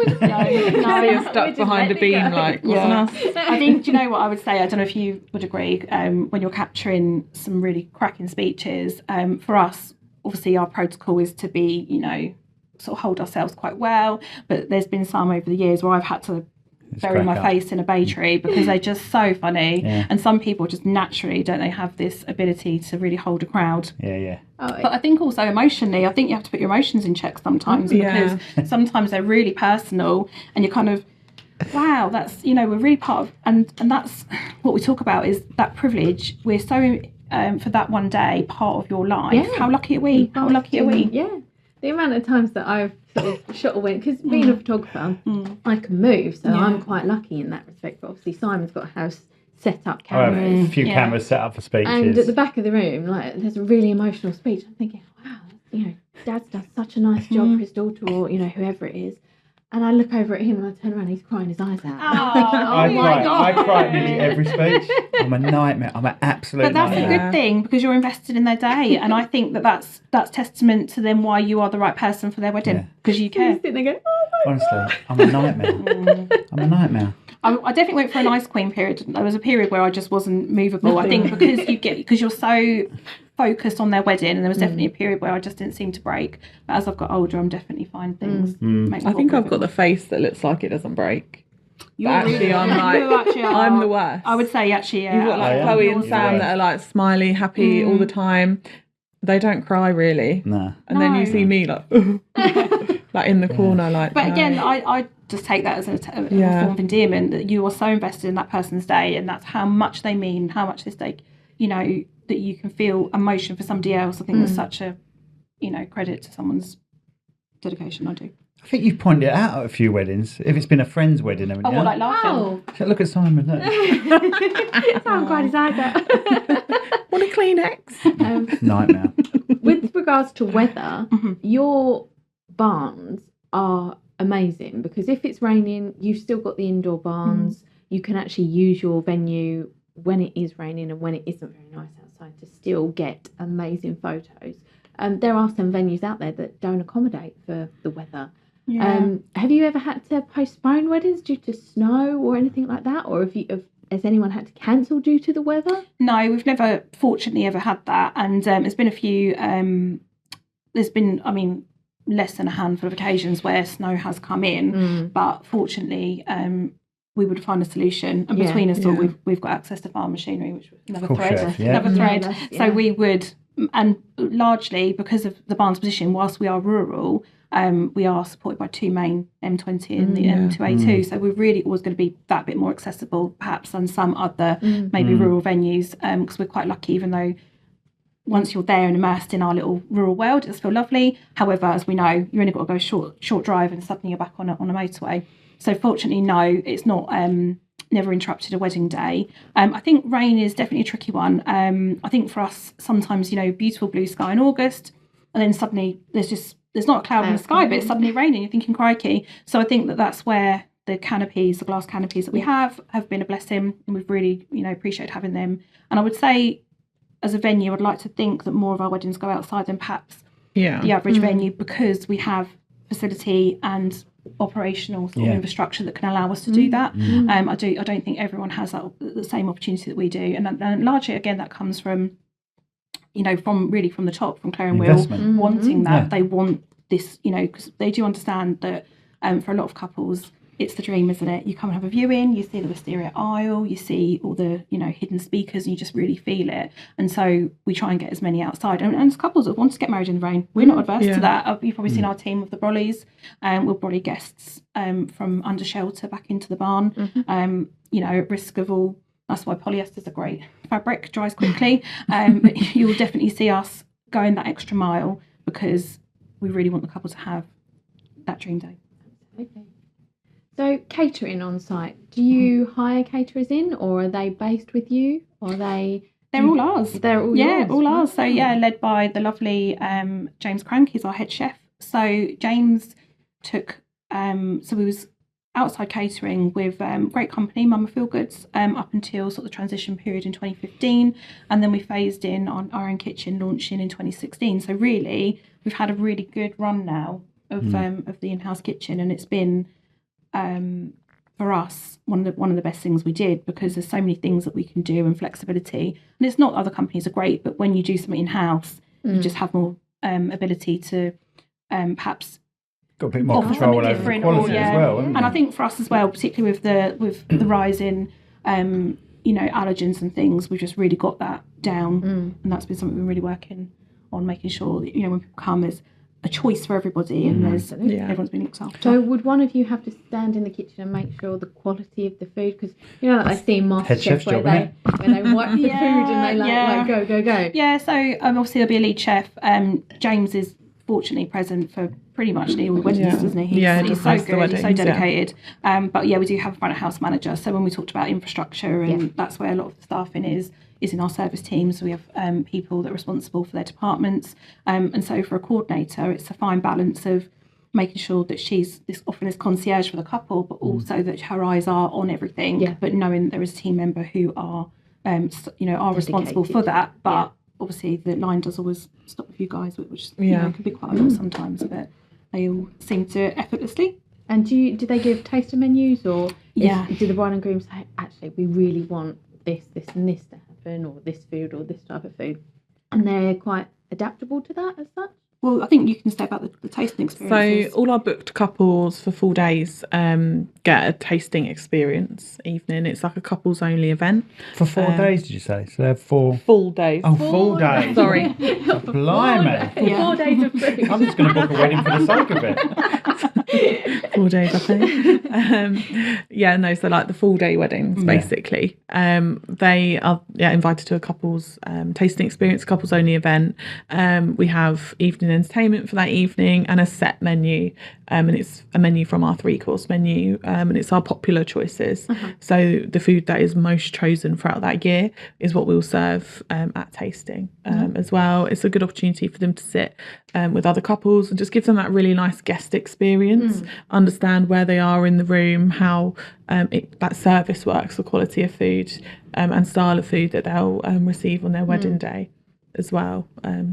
you're stuck behind a beam, like wasn't us. I think, do you know what I would say? I don't know if you would agree. When you're capturing some really cracking speeches, for us, obviously our protocol is to be, sort of hold ourselves quite well. But there's been some over the years where I've had to bury my face in a bay tree because they're just so funny. And some people just naturally don't they have this ability to really hold a crowd. But I think also emotionally, I think you have to put your emotions in check sometimes because sometimes they're really personal and you're kind of, wow, that's, we're really part of, and that's what we talk about is that privilege. We're so, for that one day, part of your life. How lucky are we? How lucky are we? Yeah. The amount of times that I've sort of shot away, because being a photographer, I can move, so I'm quite lucky in that respect. But obviously, Simon's got a house set up, cameras. A few cameras set up for speeches. And at the back of the room, like there's a really emotional speech. I'm thinking, wow, Dad's done such a nice job for his daughter, or whoever it is. And I look over at him and I turn around, he's crying his eyes out. I cry nearly every speech. I'm a nightmare. I'm an absolute nightmare. But that's a good thing because you're invested in their day. And I think that's testament to them why you are the right person for their wedding because you care. They go, honestly, I'm a nightmare. I'm a nightmare. I definitely went for an ice queen period. There was a period where I just wasn't movable. I think because you're so focused on their wedding, and there was definitely a period where I just didn't seem to break. But as I've got older, I'm definitely find things. Make me I think more I've got the movable. face that looks like it doesn't break. You're But actually, I'm like, you actually are. I'm the worst. I would say actually, yeah. You've got like Chloe and You're Sam the that are like smiley, happy all the time. They don't cry really. Nah. And then you see me like, like in the corner, like. But no. again, I just take that as a form of endearment, that you are so invested in that person's day, and that's how much they mean, how much this day, that you can feel emotion for somebody else. I think there's such a, credit to someone's dedication. I do. I think you've pointed it out at a few weddings. If it's been a friend's wedding, haven't you? What, like laughing? Oh, Look at Simon. Look. I'm glad he's had that. Want a Kleenex? Nightmare. With regards to weather, your barns are amazing, because if it's raining, you've still got the indoor barns. You can actually use your venue when it is raining and when it isn't very nice outside to still get amazing photos. There are some venues out there that don't accommodate for the weather. Yeah. Have you ever had to postpone weddings due to snow or anything like that, or has anyone had to cancel due to the weather? No, we've never, fortunately, ever had that. And there's been a few. There's been, less than a handful of occasions where snow has come in, but fortunately, we would find a solution. And between us all, we've got access to farm machinery, which was another thread. So we would, and largely because of the barn's position, whilst we are rural, we are supported by two main M20 and the M2A2. So we're really always going to be that bit more accessible, perhaps, than some other maybe rural venues, because we're quite lucky, even though once you're there and immersed in our little rural world, it's feel lovely. However, as we know, you only got to go short drive and suddenly you're back on a motorway. So fortunately, no, it's not never interrupted a wedding day. I think rain is definitely a tricky one. I think for us, sometimes, beautiful blue sky in August, and then suddenly there's not a cloud in the sky, but it's suddenly raining. You're thinking, crikey. So I think that's where the glass canopies that we have been a blessing, and we've really, appreciated having them. And I would say, as a venue, I'd like to think that more of our weddings go outside than perhaps the average venue, because we have facility and operational sort of infrastructure that can allow us to do that. I don't think everyone has the same opportunity that we do, and largely again that comes from from the top, from Claire and Will wanting that. They want this, because they do understand that for a lot of couples it's the dream, isn't it? You come and have a viewing, you see the wisteria aisle, you see all the hidden speakers, and you just really feel it. And so we try and get as many outside, and as couples that want to get married in the rain, we're not adverse to that. You've probably seen our team of the Brollies, we'll brolly guests from under shelter back into the barn, at risk of all. That's why polyester's a great fabric, dries quickly. But you'll definitely see us going that extra mile, because we really want the couple to have that dream day. Okay. So catering on site, do you hire caterers in, or are they based with you? Or they're all ours. They're all yours. All ours. So led by the lovely James Crank. He's our head chef. So James took so we was outside catering with great company, Mama Feel Goods, up until sort of the transition period in 2015, and then we phased in on our own kitchen, launching in 2016. So really, we've had a really good run now of the in-house kitchen, and it's been for us one of the best things we did, because there's so many things that we can do, and flexibility. And it's not other companies are great, but when you do something in-house, you just have more ability to perhaps got a bit more control over the quality as well. And I think for us as well, particularly with the rise in allergens and things, we've just really got that down, and that's been something we've been really working on, making sure that when people come, there's a choice for everybody, and there's everyone's been looked after. So would one of you have to stand in the kitchen and make sure the quality of the food, because like I see in MasterChef where they wipe the food and they go. Yeah, so obviously there'll be a lead chef. James is fortunately present for pretty much all the weddings, isn't he? He's so good, he's so dedicated. But we do have a front of house manager. So when we talked about infrastructure, and that's where a lot of the staffing is in our service teams. So we have people that are responsible for their departments. And so for a coordinator, it's a fine balance of making sure that she's often this concierge for the couple, but also that her eyes are on everything, but knowing there is a team member who are responsible for that. But obviously the line does always stop with you guys, which can be quite a lot sometimes, but they all seem to effortlessly. And do they give taster menus, or Yeah. Do the bride and groom say, actually, we really want this, and this to happen, or this food, or this type of food? And they're quite adaptable to that as such? Well, I think you can say about the tasting experiences. So all our booked couples for full days get a tasting experience evening. It's like a couples only event. For 4 days, did you say? So they have 4 Full days. Oh, full days. Sorry. Blimey. 4 days of food. I'm just going to book a wedding for the sake of it. 4 days, I think. So like the full day weddings, basically. They are invited to a couples tasting experience, couples only event. We have evening entertainment for that evening and a set menu. And it's a menu from our 3-course menu, and it's our popular choices. So the food that is most chosen throughout that year is what we'll serve at tasting as well. It's a good opportunity for them to sit with other couples and just give them that really nice guest experience, understand where they are in the room, how that service works, the quality of food and style of food that they'll receive on their wedding day as well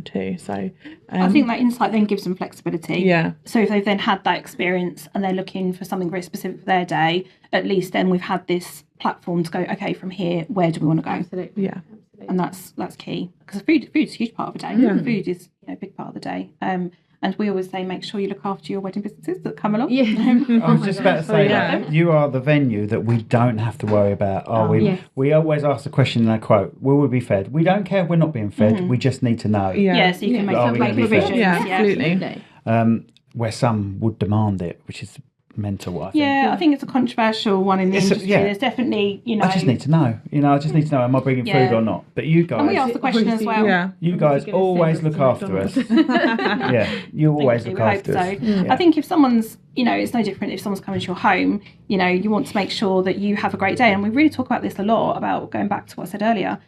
too. So I think that insight then gives them flexibility. Yeah. So if they've then had that experience and they're looking for something very specific for their day, at least then we've had this platform to go, okay, from here, where do we want to go? Absolutely. Yeah. And that's key, because food is a huge part of the day. Food is a big part of the day. And we always say, make sure you look after your wedding businesses that come along. Yeah. I was just about to say that you are the venue that we don't have to worry about. We always ask the question in our quote, will we be fed? We don't care if we're not being fed. We just need to know. Yeah. So you can Are we make gonna be fed? provisions. Yeah, absolutely. Where some would demand it, which is mental, I think. Yeah, I think it's a controversial one in the industry. yeah. There's definitely, I just need to know. I just need to know, am I bringing food or not? But you guys... And we ask the question as well. Yeah. You guys always look after us. Yeah, you always look after us. Yeah. I think if someone's, it's no different if someone's coming to your home, you want to make sure that you have a great day. And we really talk about this a lot, about going back to what I said earlier.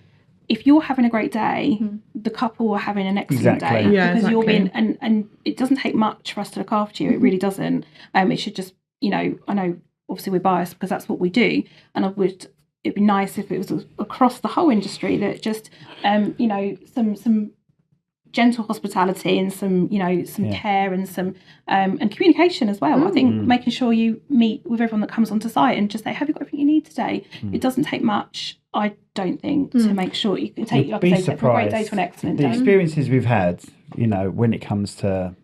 If you're having a great day, the couple are having an excellent day. Yeah, because you're exactly. being, and it doesn't take much for us to look after you. It really doesn't. It should just, I know obviously we're biased because that's what we do. And it'd be nice if it was across the whole industry that just, some gentle hospitality and some care and some and communication as well. I think making sure you meet with everyone that comes onto site and just say, have you got everything you need today? It doesn't take much, I don't think, to make sure you can take, like I say, from a great day to an excellent the day. experiences we've had, when it comes to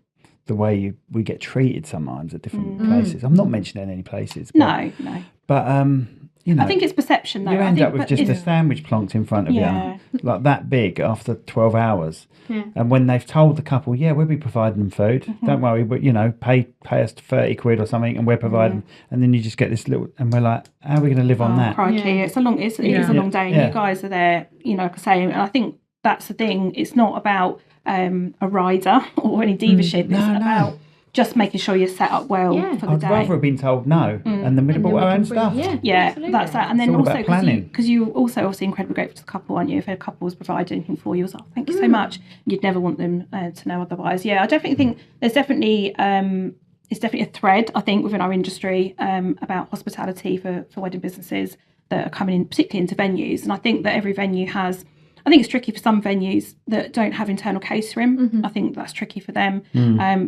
the way we get treated sometimes at different places. I'm not mentioning any places. But, No. But I think it's perception though. you I end think up with that just a is- sandwich plonked in front of Yeah. you, like that big, after 12 hours. And when they've told the couple, we'll be providing them food, don't worry, but pay us 30 quid or something and we're providing, and then you just get this little, and we're like, how are we going to live on that? Crikey, Yeah. it's a long day, and you guys are there, like I say, and I think that's the thing. It's not about a rider or any diva-ship. It's about just making sure you're set up well for the I'd day. rather have been told no, and then we'd have bought our own stuff. Yeah, absolutely. that's that. And then It's all also about planning. because you also obviously incredibly grateful to the couple, aren't you? If a couple was providing anything for you, thank you so much. You'd never want them to know otherwise. Yeah, I definitely think there's definitely it's definitely a thread, I think, within our industry about hospitality for wedding businesses that are coming in, particularly into venues. And I think that every venue has. I think it's tricky for some venues that don't have internal catering. I think that's tricky for them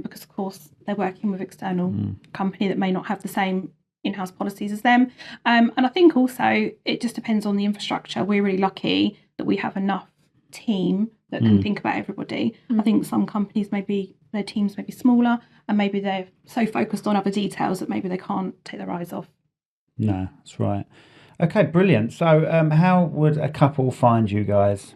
because, of course, they're working with external company that may not have the same in-house policies as them. And I think also it just depends on the infrastructure. We're really lucky that we have enough team that can think about everybody. I think some companies, maybe their teams may be smaller and maybe they're so focused on other details that maybe they can't take their eyes off. No, that's right. Okay, brilliant. So how would a couple find you guys?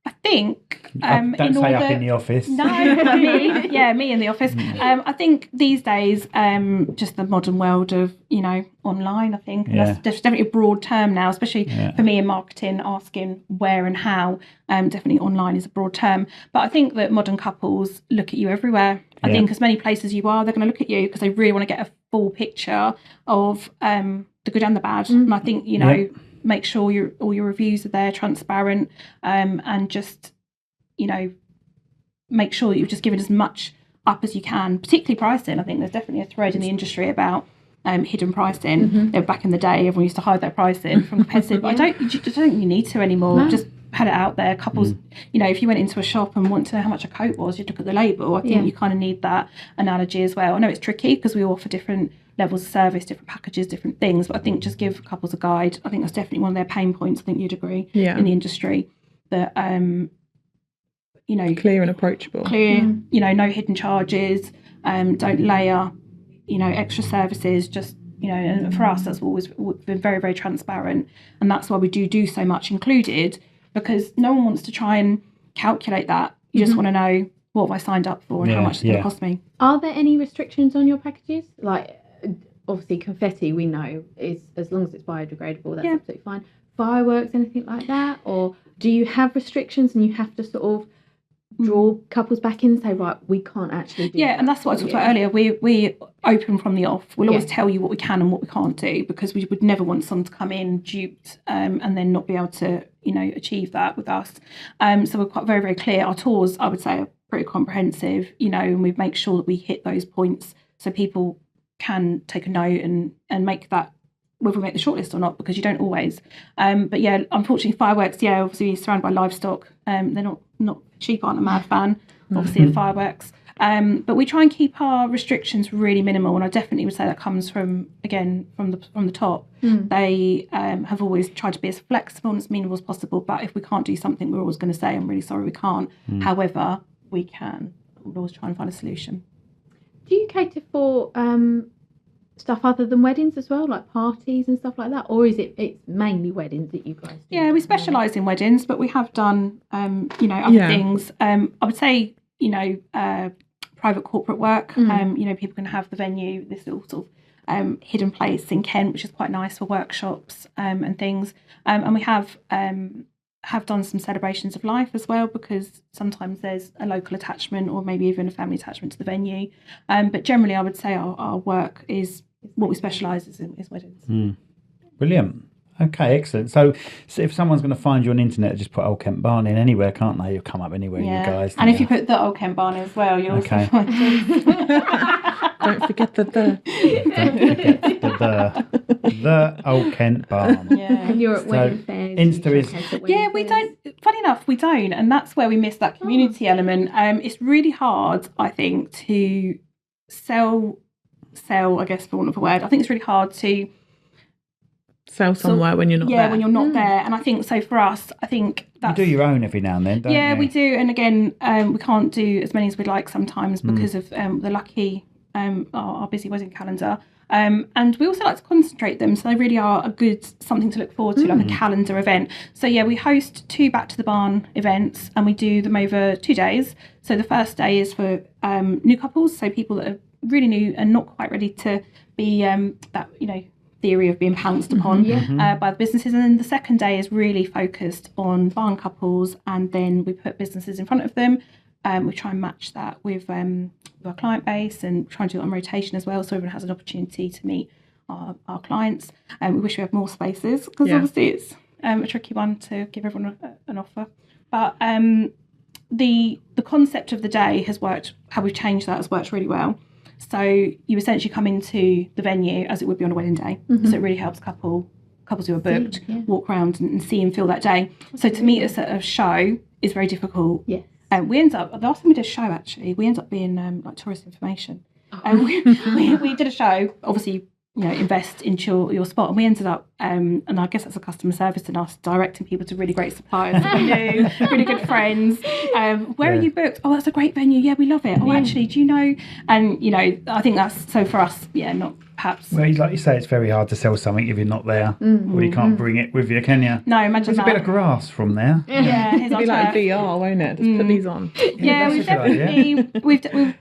I think Don't say up in the office. No, me in the office. I think these days, just the modern world of online. I think that's definitely a broad term now, especially for me in marketing. Asking where and how, definitely online is a broad term. But I think that modern couples look at you everywhere. I think as many places you are, they're going to look at you because they really want to get a full picture of the good and the bad. And I think make sure all your reviews are there, transparent, and just make sure that you've just given as much up as you can, particularly pricing. I think there's definitely a thread in the industry about hidden pricing. Back in the day, everyone used to hide their pricing from competitive. But I don't think you need to anymore. Just had it out there. Couples, you know, if you went into a shop and want to know how much a coat was, you'd look at the label. I think you kind of need that analogy as well. I know it's tricky because we offer different levels of service, different packages, different things, but I think just give couples a guide. I think that's definitely one of their pain points. I think you'd agree in the industry that, you know, clear and approachable. You know, no hidden charges, don't layer, you know, extra services, just, you know, and for us, that's always been very, very transparent. And that's why we do so much included, because no one wants to try and calculate that. You just want to know, what have I signed up for and how much it's going to cost me. Are there any restrictions on your packages? Like, obviously, confetti, we know, is as long as it's biodegradable, that's absolutely fine. Fireworks, anything like that? Or do you have restrictions and you have to sort of draw couples back in and say, right, we can't actually do that? And that's what I talked about earlier. We open from the off. We'll always tell you what we can and what we can't do, because we would never want someone to come in duped and then not be able to, you know, achieve that with us. So we're quite very, very clear. Our tours, I would say, are pretty comprehensive, you know, and we make sure that we hit those points so people can take a note and make that, whether we make the shortlist or not, because you don't always. But yeah, unfortunately, fireworks, obviously surrounded by livestock. They're not sheep aren't a mad fan, obviously, of fireworks. But we try and keep our restrictions really minimal, and I definitely would say that comes from the top. They have always tried to be as flexible and as minimal as possible. But if we can't do something, we're always going to say, "I'm really sorry, we can't." However, we can. We'll always try and find a solution. Do you cater for stuff other than weddings as well, like parties and stuff like that, or is it's mainly weddings that you guys do? Yeah, we specialise in weddings, but we have done you know, other things. I would say, you know, private corporate work. You know, people can have the venue, this little sort of hidden place in Kent, which is quite nice for workshops and things. And we have done some celebrations of life as well, because sometimes there's a local attachment or maybe even a family attachment to the venue. But generally, I would say our work is what we specialise in is weddings. Brilliant. Okay, excellent. So if someone's going to find you on the internet, just put Old Kent Barn in anywhere, can't they? You'll come up anywhere, you guys. And if you put the Old Kent Barn as well, you'll also find it. Don't forget the. Don't forget the Old Kent Barn. And you're at wedding fairs. Insta is. We don't. Funny enough, we don't, and that's where we miss that community element. It's really hard, I think, to sell. I guess, for want of a word. I think it's really hard to sell somewhere when you're not there. Yeah, when you're not there. And I think so for us, I think that's... You do your own every now and then, don't you? Yeah, we do. And again, we can't do as many as we'd like sometimes because of the lucky, our busy wedding calendar. And we also like to concentrate them, so they really are a good something to look forward to, like a calendar event. So yeah, we host 2 Back to the Barn events, and we do them over 2 days. So the first day is for new couples, so people that are really new and not quite ready to be that, you know, theory of being pounced upon by the businesses. And then the second day is really focused on barn couples, and then we put businesses in front of them. We try and match that with our client base and try and do it on rotation as well, so everyone has an opportunity to meet our clients. We wish we had more spaces, because obviously it's a tricky one to give everyone an offer. But the concept of the day has worked, how we've changed that has worked really well. So you essentially come into the venue as it would be on a wedding day. So it really helps couples who are booked walk around and see and feel that day. So to meet us at a show is very difficult. Yes. We end up, the last time we did a show, actually, we end up being like tourist information. We did a show, obviously, you know, invest into your spot, and we ended up, and I guess that's a customer service in us, directing people to really great suppliers that we knew, really good friends. Where are you booked? Oh, that's a great venue. Yeah, we love it. Oh, actually, do you know? And, you know, I think that's, so for us, not perhaps. Well, like you say, it's very hard to sell something if you're not there, or you can't bring it with you, can you? No, imagine There's a bit of grass from there. Yeah, here's It'll be like VR, won't it? Just put these on. Yeah, we've definitely, we've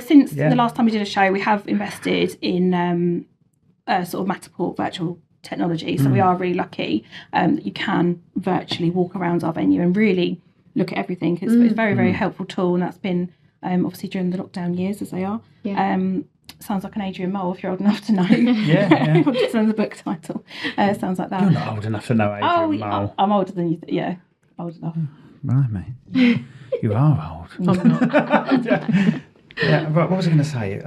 since the last time we did a show, we have invested in sort of Matterport virtual technology. So we are really lucky that you can virtually walk around our venue and really look at everything. It's a very, very helpful tool, and that's been obviously during the lockdown years as they are. Sounds like an Adrian Mole if you're old enough to know. Yeah. Sounds the book title. Sounds like that. You're not old enough to know Adrian Mole. I'm older than you. Old enough. Right, mate. You are old. I'm not. Right, what was I going to say?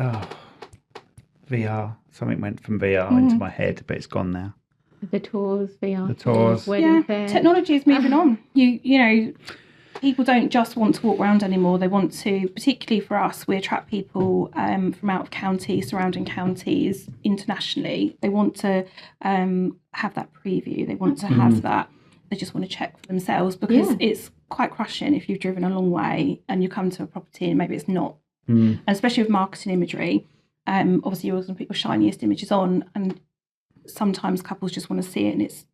VR. Something went from VR into my head, but it's gone now. The tours, VR The tours. wedding fairs. Technology is moving on. You know, people don't just want to walk around anymore. They want to, particularly for us, we attract people from out of county, surrounding counties, internationally. They want to have that preview. They want to have that. They just want to check for themselves, because it's quite crushing if you've driven a long way and you come to a property and maybe it's not. And especially with marketing imagery, obviously you're always going to put your shiniest images on, and sometimes couples just want to see it in its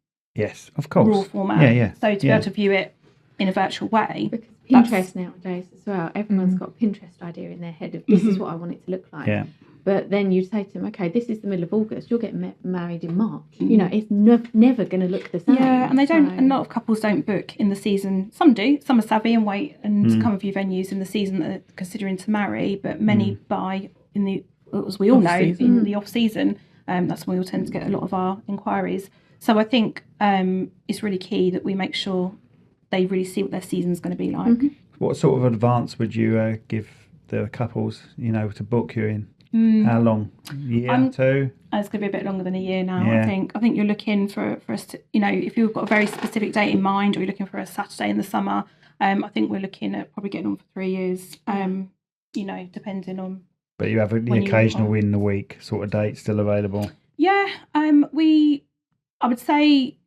of course. raw format. Yeah. So to be able to view it in a virtual way. Because Pinterest nowadays as well, everyone's got a Pinterest idea in their head of this is what I want it to look like. Yeah. But then you say to them, okay, this is the middle of August, you'll get married in March. You know, it's never going to look the same. Yeah, and they don't. A lot of couples don't book in the season. Some do. Some are savvy and wait and come view venues in the season that they're considering to marry. But many buy in the, as we all know, in the off season. That's when we all tend to get a lot of our inquiries. So I think it's really key that we make sure they really see what their season's going to be like. What sort of advance would you give the couples, to book you in? How long? A year, 2? It's going to be a bit longer than a year now, I think. I think you're looking for us to, if you've got a very specific date in mind, or you're looking for a Saturday in the summer, I think we're looking at probably getting on for 3 years, depending on. But you have the occasional in the week sort of date still available? Yeah, I would say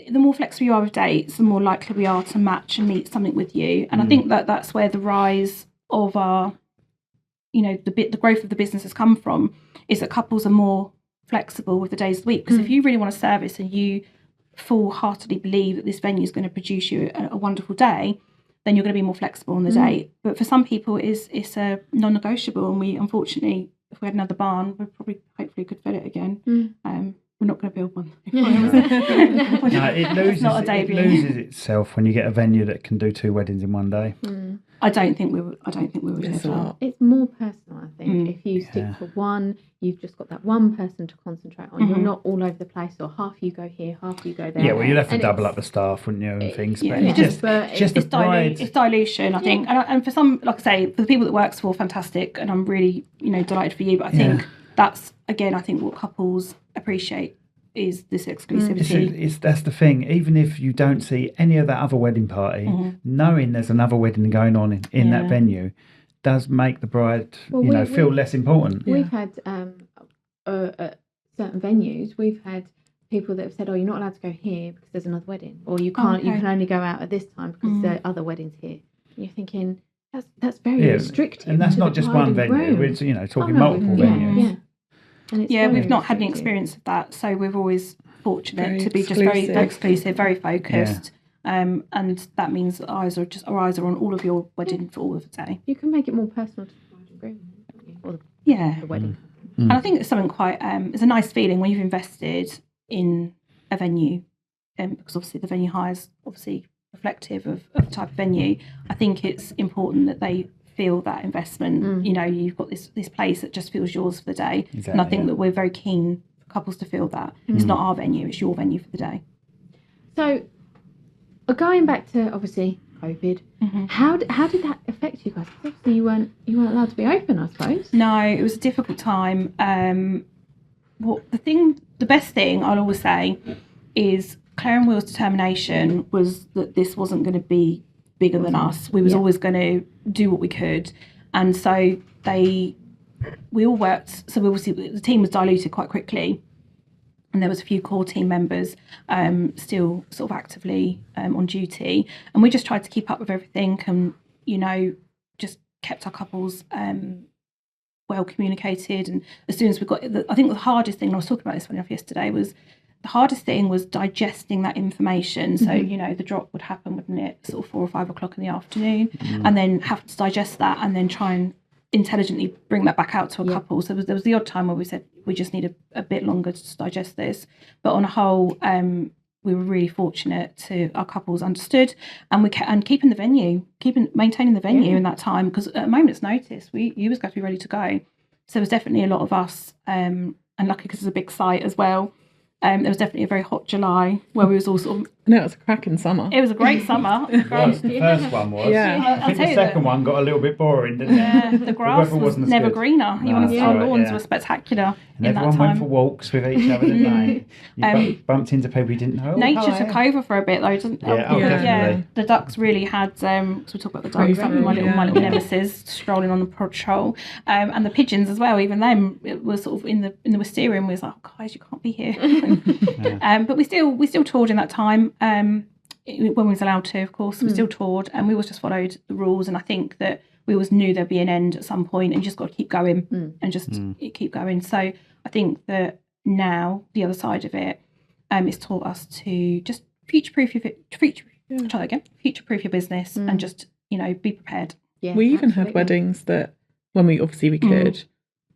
the more flexible you are with dates, the more likely we are to match and meet something with you. And I think that's where the rise of our, the growth of the business has come from, is that couples are more flexible with the days of the week. Because if you really want a service and you full-heartedly believe that this venue is going to produce you a wonderful day, then you're going to be more flexible on the date. But for some people, it's a non-negotiable. And we, unfortunately, if we had another barn, we probably, hopefully, could fill it again. We're not going to build one. It loses itself when you get a venue that can do 2 weddings in one day. I don't think we would It's do a that. lot. It's more personal, I think. If you stick to one, you've just got that one person to concentrate on. You're not all over the place, or half you go here, half you go there. Yeah, well, you'd have to double up the staff, wouldn't you, and things. But It's dilution, I think. And for some, like I say, for the people that works for, fantastic. And I'm really, delighted for you. But I think that's, again, I think what couples appreciate is this exclusivity. That's the thing. Even if you don't see any of that other wedding party, knowing there's another wedding going on in that venue does make the bride, feel less important. We've had at certain venues, we've had people that have said, "Oh, you're not allowed to go here because there's another wedding," or "You can't. You can only go out at this time because there are other weddings here." And you're thinking that's very restrictive. And that's not just one venue. We're talking multiple venues. Yeah. And we've not had any experience of that, so we're always fortunate to be just very exclusive, very focused, and that means our eyes are on all of your wedding for all of the day. You can make it more personal to the bride and groom, or the wedding. And I think it's something quite. It's a nice feeling when you've invested in a venue, because obviously the venue hire is obviously reflective of the type of venue. I think it's important that they feel that investment. You've got this place that just feels yours for the day. Exactly, and I think that we're very keen for couples to feel that it's not our venue, it's your venue for the day. So going back to obviously COVID, how did that affect you guys? Obviously you weren't allowed to be open, I suppose. No, it was a difficult time. The best thing I'll always say is Claire and Will's determination was that this wasn't going to be bigger than us. We was always going to do what we could, and so we all worked. So we obviously, the team was diluted quite quickly, and there was a few core team members still sort of actively on duty, and we just tried to keep up with everything, and just kept our couples well communicated. And as soon as we got, I think the hardest thing, and I was talking about this funny enough yesterday, was the hardest thing was digesting that information. So, the drop would happen, wouldn't it, sort of 4 or 5 o'clock in the afternoon, and then have to digest that and then try and intelligently bring that back out to a couple. So there was the odd time where we said, we just need a bit longer to digest this. But on a whole, we were really fortunate to our couples understood, and keeping the venue, maintaining the venue in that time, because at a moment's notice, you was going to be ready to go. So there was definitely a lot of us, and lucky because it's a big site as well. There was definitely a very hot July where we was all sort of No, it was a cracking summer. It was a great summer. The first one was. Yeah. I think the second one got a little bit boring, didn't it? Yeah, the grass was wasn't as never good. greener. No, Our right, lawns yeah. were spectacular And in that everyone went time. for walks with each other, didn't they? You bumped into people you didn't know. Nature took over for a bit though, didn't Yeah, oh, definitely. the ducks really had, because we talk about the Free ducks, roam, my little yeah. nemesis strolling on the patrol, and the pigeons as well. Even them, it was sort of in the wisteria, and we was like, oh, guys, you can't be here. But we still toured in that time. When we was allowed to, of course, we still toured, and we always just followed the rules. And I think that we always knew there'd be an end at some point, and you just got to keep going and just keep going. So I think that now the other side of it is taught us to just future-proof your business and just be prepared. Yeah, We even absolutely. had weddings that, when we could,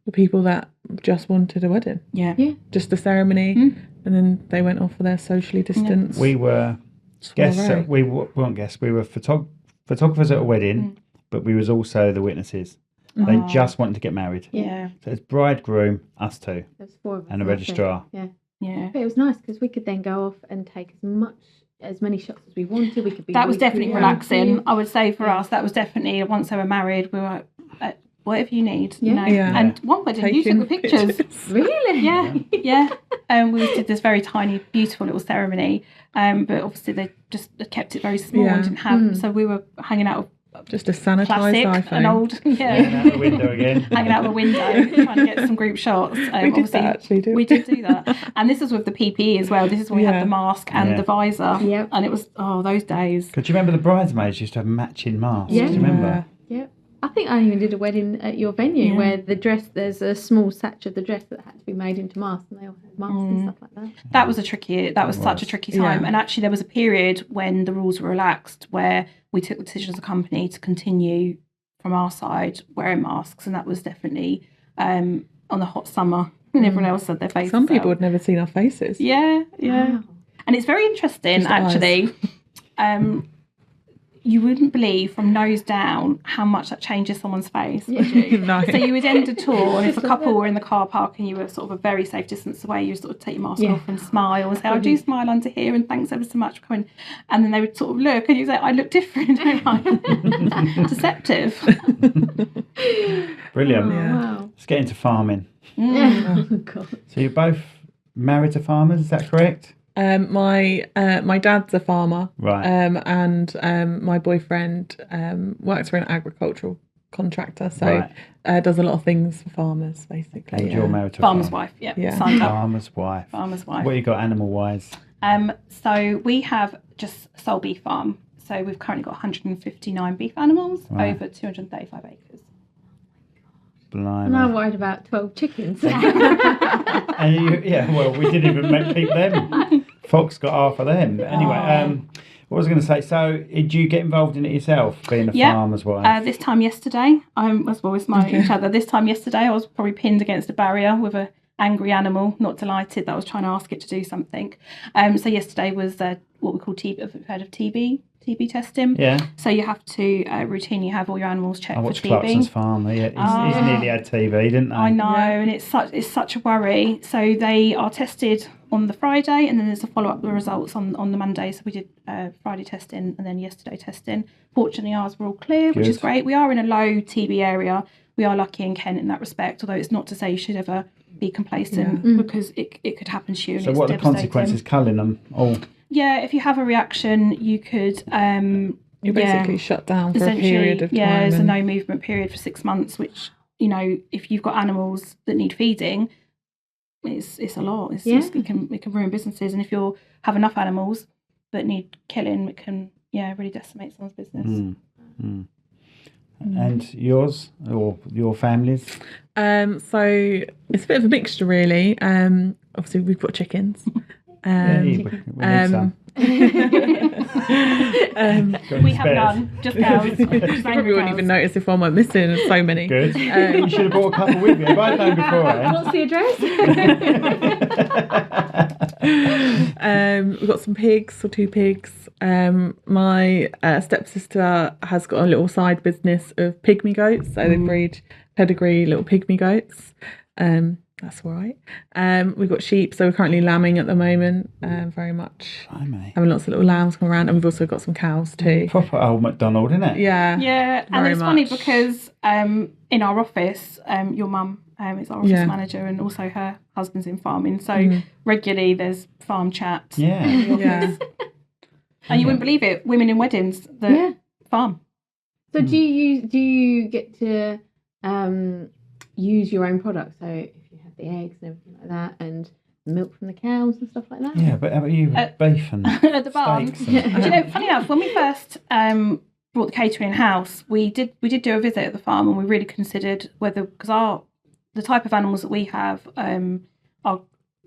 the people that just wanted a wedding, Yeah. just a ceremony, and then they went off for their socially distanced. We were guests. soiree. We weren't guests. We were photographers at a wedding, but we was also the witnesses. They just wanted to get married. Yeah. So it's bridegroom, us two, There's 4 of us, and a I think. registrar. Yeah. Yeah. But it was nice because we could then go off and take as many shots as we wanted. We could be. That was weekly definitely around relaxing. you. I would say for us, that was definitely, once they were married, we were like, whatever you need, Yeah. Yeah. And one wedding, you took the pictures. Really? Yeah. We did this very tiny, beautiful little ceremony, but obviously they just kept it very small Yeah. and didn't have. So we were hanging out of Just a sanitised classic, iPhone. an old, Hanging out the window again. hanging out the window, trying to get some group shots. We did Obviously, that actually, didn't we did do that, and this was with the PPE as well. This is when we had the mask and Yeah. the visor, Yep. and it was those days. Could you remember the bridesmaids used to have matching masks? Yeah. Do you remember? Yeah. I think I even did a wedding at your venue where there's a small satch of the dress that had to be made into masks, and they all had masks and stuff like that. That was such a tricky time. Yeah. And actually there was a period when the rules were relaxed where we took the decision as a company to continue from our side wearing masks, and that was definitely on the hot summer when everyone else had their faces Some people out. had never seen our faces. Yeah. Wow. And it's very interesting Just eyes. actually. You wouldn't believe from nose down how much that changes someone's face, would you? No. So you would end a tour, and if a couple were in the car park and you were sort of a very safe distance away, you would sort of take your mask off and smile and say, "I do smile under here, and thanks ever so much for coming." And then they would sort of look, and you say, "I look different, don't I?" Deceptive. Brilliant. Wow. Let's get into farming. Oh, God. So you're both married to farmers, is that correct? My dad's a farmer, Right. and my boyfriend works for an agricultural contractor, so does a lot of things for farmers, basically. And you're married to a Farmer's farmer. wife, yeah. Yeah. Signed up. Farmer's wife. Farmer's wife. What you got animal-wise? So we have just a sole beef farm. So we've currently got 159 beef animals, over 235 acres. Blimey. And I'm worried about 12 chickens. And we didn't even keep them. Fox got half of them. Anyway, what was I going to say? So, did you get involved in it yourself, being a farmer's wife? This time yesterday, I was always smiling at each other. This time yesterday, I was probably pinned against a barrier with a angry animal, not delighted that I was trying to ask it to do something. So yesterday was what we call TB. Have you heard of TB testing? Yeah. So you have to routinely have all your animals checked I for watched TB. Clarkson's Farmer. Yeah, he's nearly had TB, didn't they? I know, and it's such a worry. So they are tested on the Friday, and then there's a follow-up the results on the Monday. So we did Friday testing and then yesterday testing. Fortunately, ours were all clear, which is great. We are in a low TB area. We are lucky in Kent in that respect, although it's not to say you should ever be complacent because it could happen to you. And So it's what are the devastating. consequences? Culling them all? Yeah, if you have a reaction, you could... You're basically shut down for a period of time. Yeah, there's a no movement period for 6 months, which, if you've got animals that need feeding, it's a lot. It can ruin businesses. And if you have enough animals that need killing, it can really decimate someone's business. And yours or your family's? So it's a bit of a mixture, really. Obviously, we've got chickens. We need some. We have none, just cows. You probably wouldn't even notice if one went missing. There's so many. Good. You should have brought a couple with you. If I'd known beforehand. What's the address? We've got some pigs, or 2 pigs. My stepsister has got a little side business of pygmy goats. So they breed pedigree little pygmy goats. And That's all right. We've got sheep, so we're currently lambing at the moment. Very much having lots of little lambs come around, and we've also got some cows too. Proper old McDonald, isn't it? Yeah. Yeah, and it's funny because in our office, your mum is our office manager, and also her husband's in farming. So regularly there's farm chat. Yeah. In the office. And you wouldn't believe it, women in weddings that farm. So do you get to use your own products? So if you have the eggs and everything like that, and the milk from the cows and stuff like that? Yeah, but how about you with beef and at the barn? steaks? Do you know, funny enough, when we first brought the catering in-house, we did do a visit at the farm, and we really considered whether, because the type of animals that we have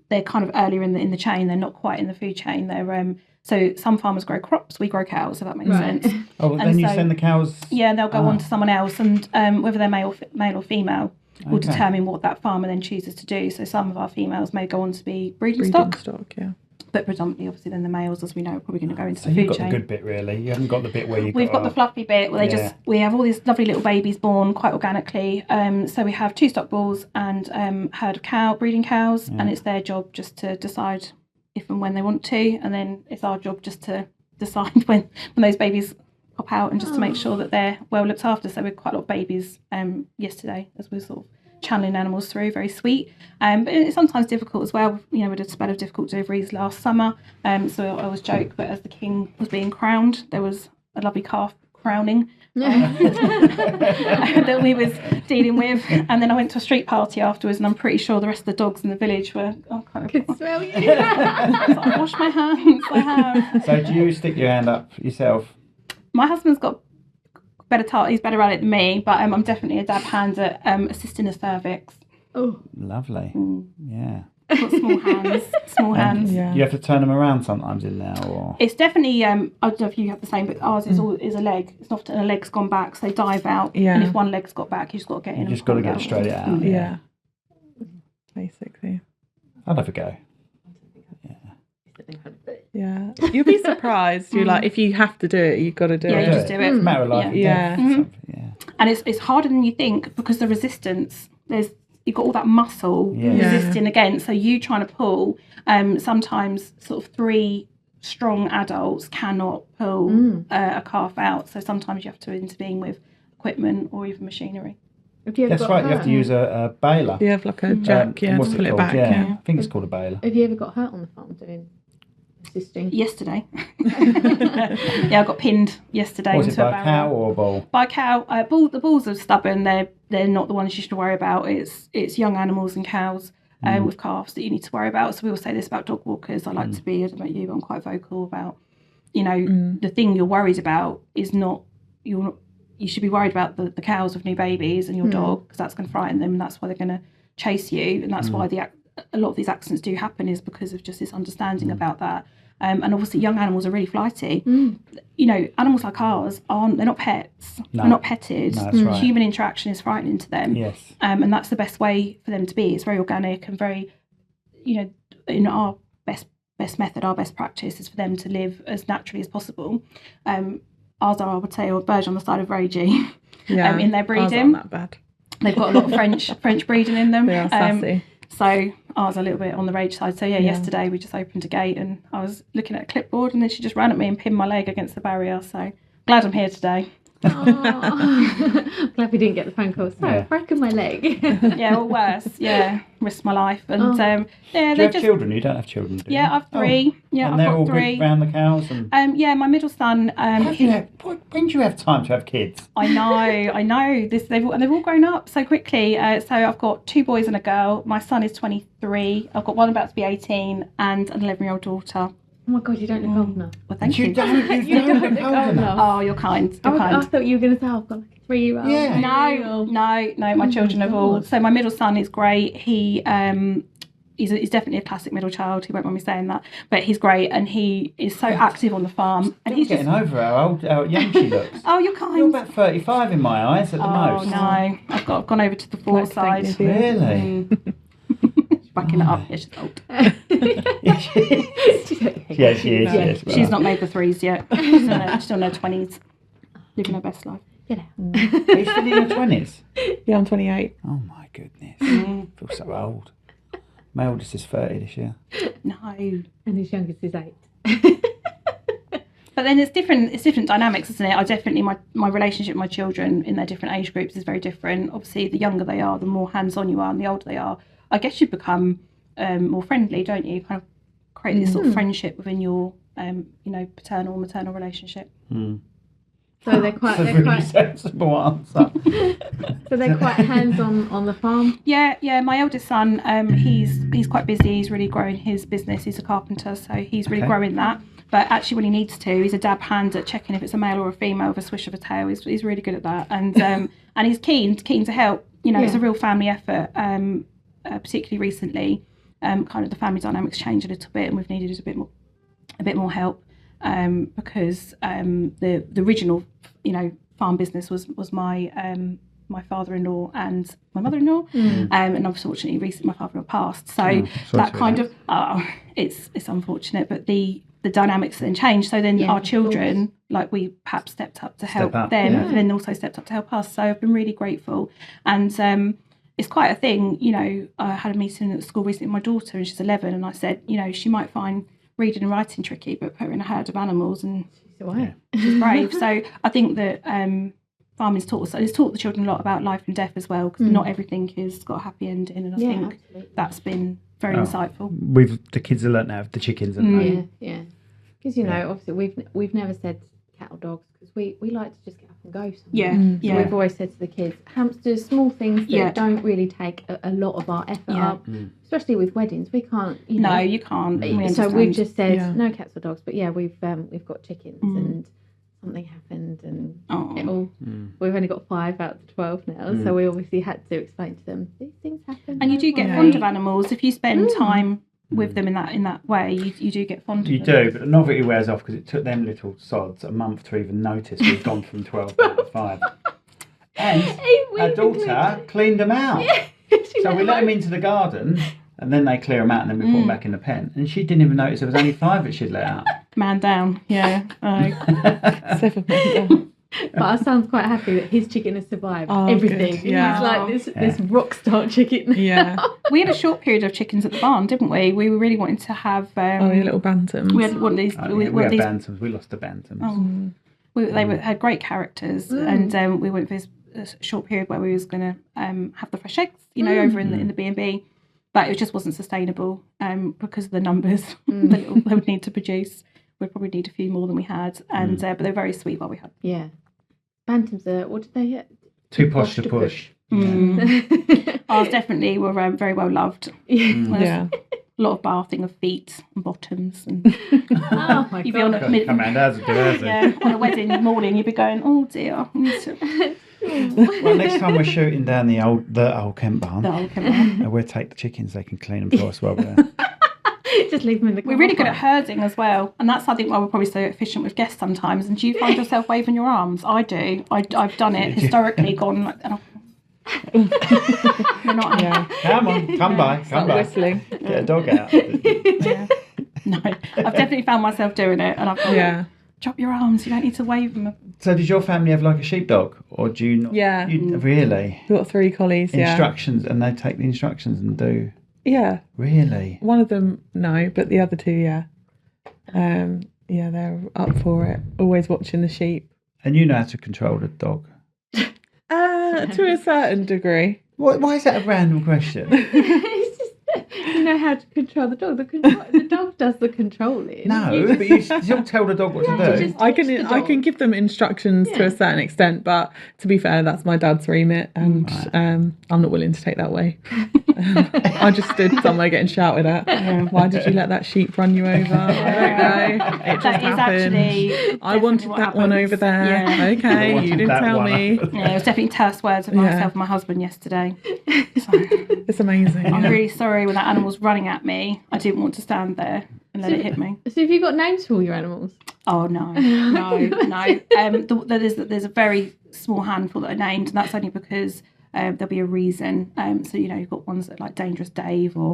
they're kind of earlier in the chain. They're not quite in the food chain. They're so some farmers grow crops, we grow cows, if that makes sense. Oh, well, then you send the cows. Yeah, they'll go on to someone else, and whether they're male or female will determine what that farmer then chooses to do. So some of our females may go on to be breeding stock, yeah. but predominantly, obviously, then the males, as we know, are probably going to go into So the you've food got chain. the good bit, really. You haven't got the bit where We've got the fluffy bit where we have all these lovely little babies born quite organically. So we have 2 stock bulls and herd of breeding cows, and it's their job just to decide if and when they want to, and then it's our job just to decide when those babies pop out, and just to make sure that they're well looked after. So we had quite a lot of babies yesterday as we were sort of channeling animals through. Very sweet, but it's sometimes difficult as well. You know, we had a spell of difficult deliveries last summer, so I always joke that as the king was being crowned, there was a lovely calf crowning that we was dealing with, and then I went to a street party afterwards, and I'm pretty sure the rest of the dogs in the village were kind of Smell you. I wash my hands. I have. So do you stick your hand up yourself? My husband's got he's better at it than me, but I'm definitely a dab hand at assisting the cervix. Oh, Lovely. Yeah. I've got small hands. Yeah. You have to turn them around sometimes in there, or It's definitely I don't know if you have the same, but ours is a leg. It's often a leg's gone back, so they dive out, and if one leg's got back, you just got to get in. you just got to get it straight out. Yeah. Basically. I'll have a go. Yeah. You'll be surprised. You're like, if you have to do it, you've got to do Yeah, it. you just do it. It's a matter of life and Yeah. death. Something, yeah. And it's harder than you think, because the resistance, you've got all that muscle resisting against, so you trying to pull, sometimes sort of 3 strong adults cannot pull a calf out, so sometimes you have to intervene with equipment or even machinery. That's right, you have to use a baler. You have like a jack, to what's pull it called? back. Yeah. I think it's called a baler. have you ever got hurt on the farm doing assisting? Yesterday. I got pinned yesterday Was it into a by a cow barrel. or a bull? By a cow. The bulls are stubborn. They're not the ones you should worry about. It's young animals and cows with calves that you need to worry about. So we all say this about dog walkers. I like to be, I don't know about you, but I'm quite vocal about, the thing you're worried about is not, you should be worried about the cows with new babies and your dog, because that's going to frighten them, and that's why they're going to chase you, and that's why a lot of these accidents do happen, is because of just this understanding about that. And obviously young animals are really flighty. Animals like ours they're not pets. No. They're not petted. No, that's right. Human interaction is frightening to them. Yes. And that's the best way for them to be. It's very organic and very, in our best method, our best practice is for them to live as naturally as possible. Ours are, I would say, a verge on the side of ragey in their breeding. Ours aren't that bad. They've got a lot of French breeding in them. They are sassy. So ours are a little bit on the rage side. So yesterday we just opened a gate, and I was looking at a clipboard, and then she just ran at me and pinned my leg against the barrier. So glad I'm here today. I'm glad we didn't get the phone call. Sorry, I've broken my leg. Or worse. Risked my life. And do you have children? You don't have children, do you? Yeah, I've 3. And I've they're got all 3. good around the cows? And My middle son. when do you have time to have kids? I know. They've all grown up so quickly. So I've got 2 boys and a girl. My son is 23. I've got one about to be 18 and an 11-year-old daughter. Oh my God, you don't look old enough. Well, thank you. You don't look old enough. Oh, you're kind. You're kind. I thought you were going to say I've got like a 3-year-old. Yeah. No. My children have all. So my middle son is great. He's definitely a classic middle child. He won't mind me saying that, but he's great, and he is so active on the farm. And he's getting over how young she looks. Oh, you're kind. You're about 35 in my eyes at the most. Oh no, I've gone over to the 4 side. Really? Backing it up. Yeah, she's old. Yeah, she is. Yes, She's not made the 3s yet. She's still in her 20s, living her best life. Get out. Are you still in your 20s? Yeah, I'm 28. Oh my goodness. I feel so old. My oldest is 30 this year. No. And his youngest is 8. But then it's different dynamics, isn't it? I definitely, my relationship with my children in their different age groups is very different. Obviously, the younger they are, the more hands-on you are, and the older they are, I guess you become more friendly, don't you? You kind of create this sort of friendship within your, paternal and maternal relationship. So they're quite... That's a really sensible answer. So they're quite hands-on on the farm? Yeah. My eldest son, he's quite busy. He's really growing his business. He's a carpenter, so he's really growing that. But actually, when he needs to, he's a dab hand at checking if it's a male or a female with a swish of a tail. He's really good at that, and he's keen to help. It's a real family effort. Particularly recently, kind of the family dynamics changed a little bit, and we've needed a bit more help because the original farm business was my father-in-law and my mother-in-law, and unfortunately recently my father-in-law passed. So that kind of it's unfortunate, but the dynamics then changed. So then our children, like, we perhaps stepped up to help them, and then also stepped up to help us. So I've been really grateful, and it's quite a thing. I had a meeting at school recently with my daughter, and she's 11, and I said, she might find reading and writing tricky, but put her in a herd of animals, and she's brave. So I think that farming's taught the children a lot about life and death as well, because not everything has got a happy ending, and I think that's been very insightful. The kids have learnt now of the chickens, haven't they? Yeah. Because obviously we've never said cat or dogs, because we like to just get up and go somewhere. So we've always said to the kids, hamsters, small things that don't really take a lot of our effort up, especially with weddings. We can't. No, you can't. So we've just said no cats or dogs, but we've got chickens, and something happened, and we've only got 5 out of the 12 now, so we obviously had to explain to them these things happen. And you do get fond of animals if you spend time with them in that way. You do get fond of them. You do, but the novelty wears off, because it took them little sods a month to even notice we've gone from 12 to 5. And our daughter cleaned them out. So we let them into the garden, and then they clear them out, and then we put them back in the pen. And she didn't even notice there was only 5 that she'd let out. Man down, 7 men down. But our son's quite happy that his chicken has survived everything. Good. Yeah. He's like this rock star chicken. Yeah. We had a short period of chickens at the barn, didn't we? We were really wanting to have your little bantams. We had one of these. We had bantams. We lost the bantams. They had great characters, and we went for this short period where we was going to have the fresh eggs, over in the B&B, but it just wasn't sustainable because of the numbers that they would need to produce. We'd probably need a few more than we had, and but they're very sweet while we had. Yeah, bantams are, what did they get? Too posh to push. Ours definitely were very well loved. A lot of bathing of feet and bottoms, and oh my God. On a wedding morning, you'd be going, oh dear. Well, next time we're shooting down the old Kent barn, we'll take the chickens. They can clean them for us while we're there. Just leave them in the car. We're really good at herding as well, and that's, I think, why we're probably so efficient with guests sometimes. And do you find yourself waving your arms? I do. I've done it historically. Gone like, you're not. Come on, come by. Whistling. Get a dog out. No, I've definitely found myself doing it, and I've gone, drop your arms. You don't need to wave them. So, did your family have like a sheepdog, or do you not? Yeah. Really? We've got 3 collies. Instructions, and they take the instructions and do. Yeah. Really? One of them, no, but the other 2, yeah. They're up for it. Always watching the sheep. And you know how to control the dog? To a certain degree. Why is that a random question? It's just, you know how to control the dog. The dog does the controlling. No, but you still tell the dog what to do. I can give them instructions to a certain extent, but to be fair, that's my dad's remit, and I'm not willing to take that away. I just stood somewhere getting shouted at. Why did you let that sheep run you over? I don't know. It just happened. I wanted that one over there. Yeah. Okay, you didn't tell me. Yeah, it was definitely terse words of myself and my husband yesterday. So, it's amazing. I'm really sorry when that animal was running at me. I didn't want to stand there and let it hit me. So have you got names for all your animals? Oh, no. There's a very small handful that are named, and that's only because there'll be a reason. So, you've got ones that are like Dangerous Dave or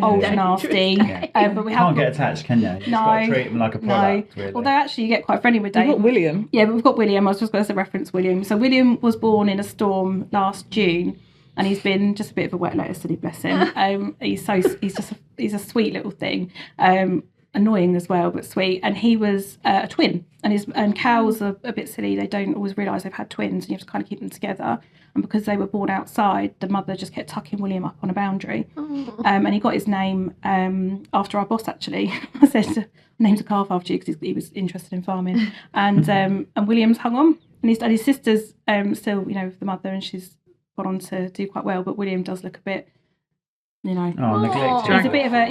Old Nasty. Yeah. But we can't get attached, can you? You just got to treat them like a product, really. Although actually you get quite friendly with Dave. You've got William. Yeah, but we've got William. I was just going to reference William. So William was born in a storm last June. and he's been just a bit of a wet lettuce, silly, bless him. He's a sweet little thing. Annoying as well, but sweet. And he was a twin, and cows are a bit silly. They don't always realise they've had twins, and you have to kind of keep them together. And because they were born outside, the mother just kept tucking William up on a boundary. And he got his name after our boss, actually. I said, named a calf after you, because he was interested in farming. And William's hung on, and his sister's still, with the mother, and she's gone on to do quite well. But William does look a bit, neglected. He's a bit of a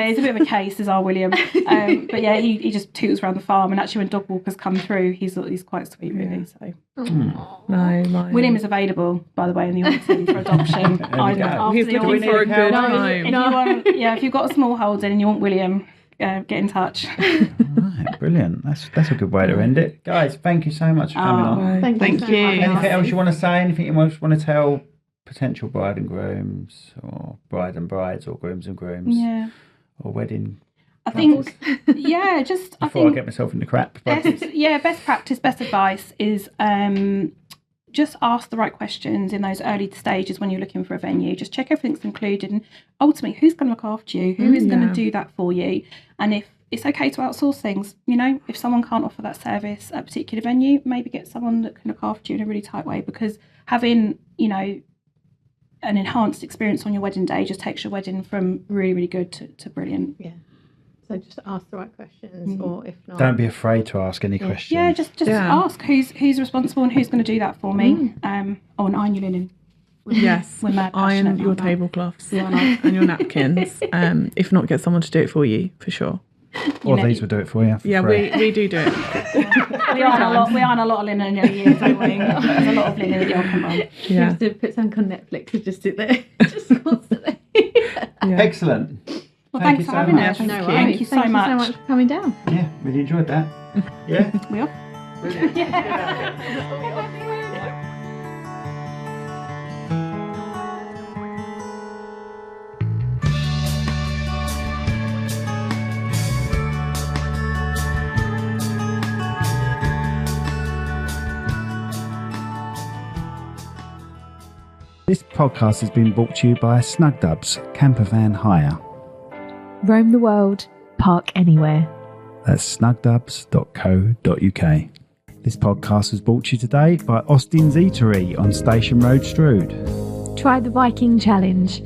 he's a bit of a case, as our William. But yeah, he just tootles around the farm, and actually when dog walkers come through, he's quite sweet, really. So William is available, by the way, in the autumn for adoption. He's looking for a good home. If you've got a small holding and you want William, get in touch. Right, brilliant. That's a good way to end it, guys. Thank you so much for coming on. Thank you. Anything else you want to say? Anything you want to tell potential bride and grooms, or bride and brides, or grooms and grooms, or wedding? I think, I get myself into crap. Best practice, best advice is just ask the right questions in those early stages when you're looking for a venue. Just check everything's included, and ultimately, who's going to look after you? Who is going to do that for you? And if it's okay to outsource things, if someone can't offer that service at a particular venue, maybe get someone that can look after you in a really tight way, because having, an enhanced experience on your wedding day just takes your wedding from really, really good to brilliant. Yeah. So just ask the right questions, or if not, don't be afraid to ask any questions. Yeah, just ask who's responsible and who's going to do that for me. And iron your linen. Yes, iron your tablecloths and your napkins. If not, get someone to do it for you, for sure. Or these will do it for you. We do it. We iron a lot of linen in a year, don't we? There's a lot of linen at your command. You have to put something on Netflix and just sit there, just constantly. Excellent. Well, thanks for having us. Thank you so much for coming down. Yeah, really enjoyed that. Yeah, we are. This podcast has been brought to you by Snugdubs Camper Van Hire. Roam the world, park anywhere. That's snugdubs.co.uk. This podcast was brought to you today by Austin's Eatery on Station Road, Strood. Try the Viking Challenge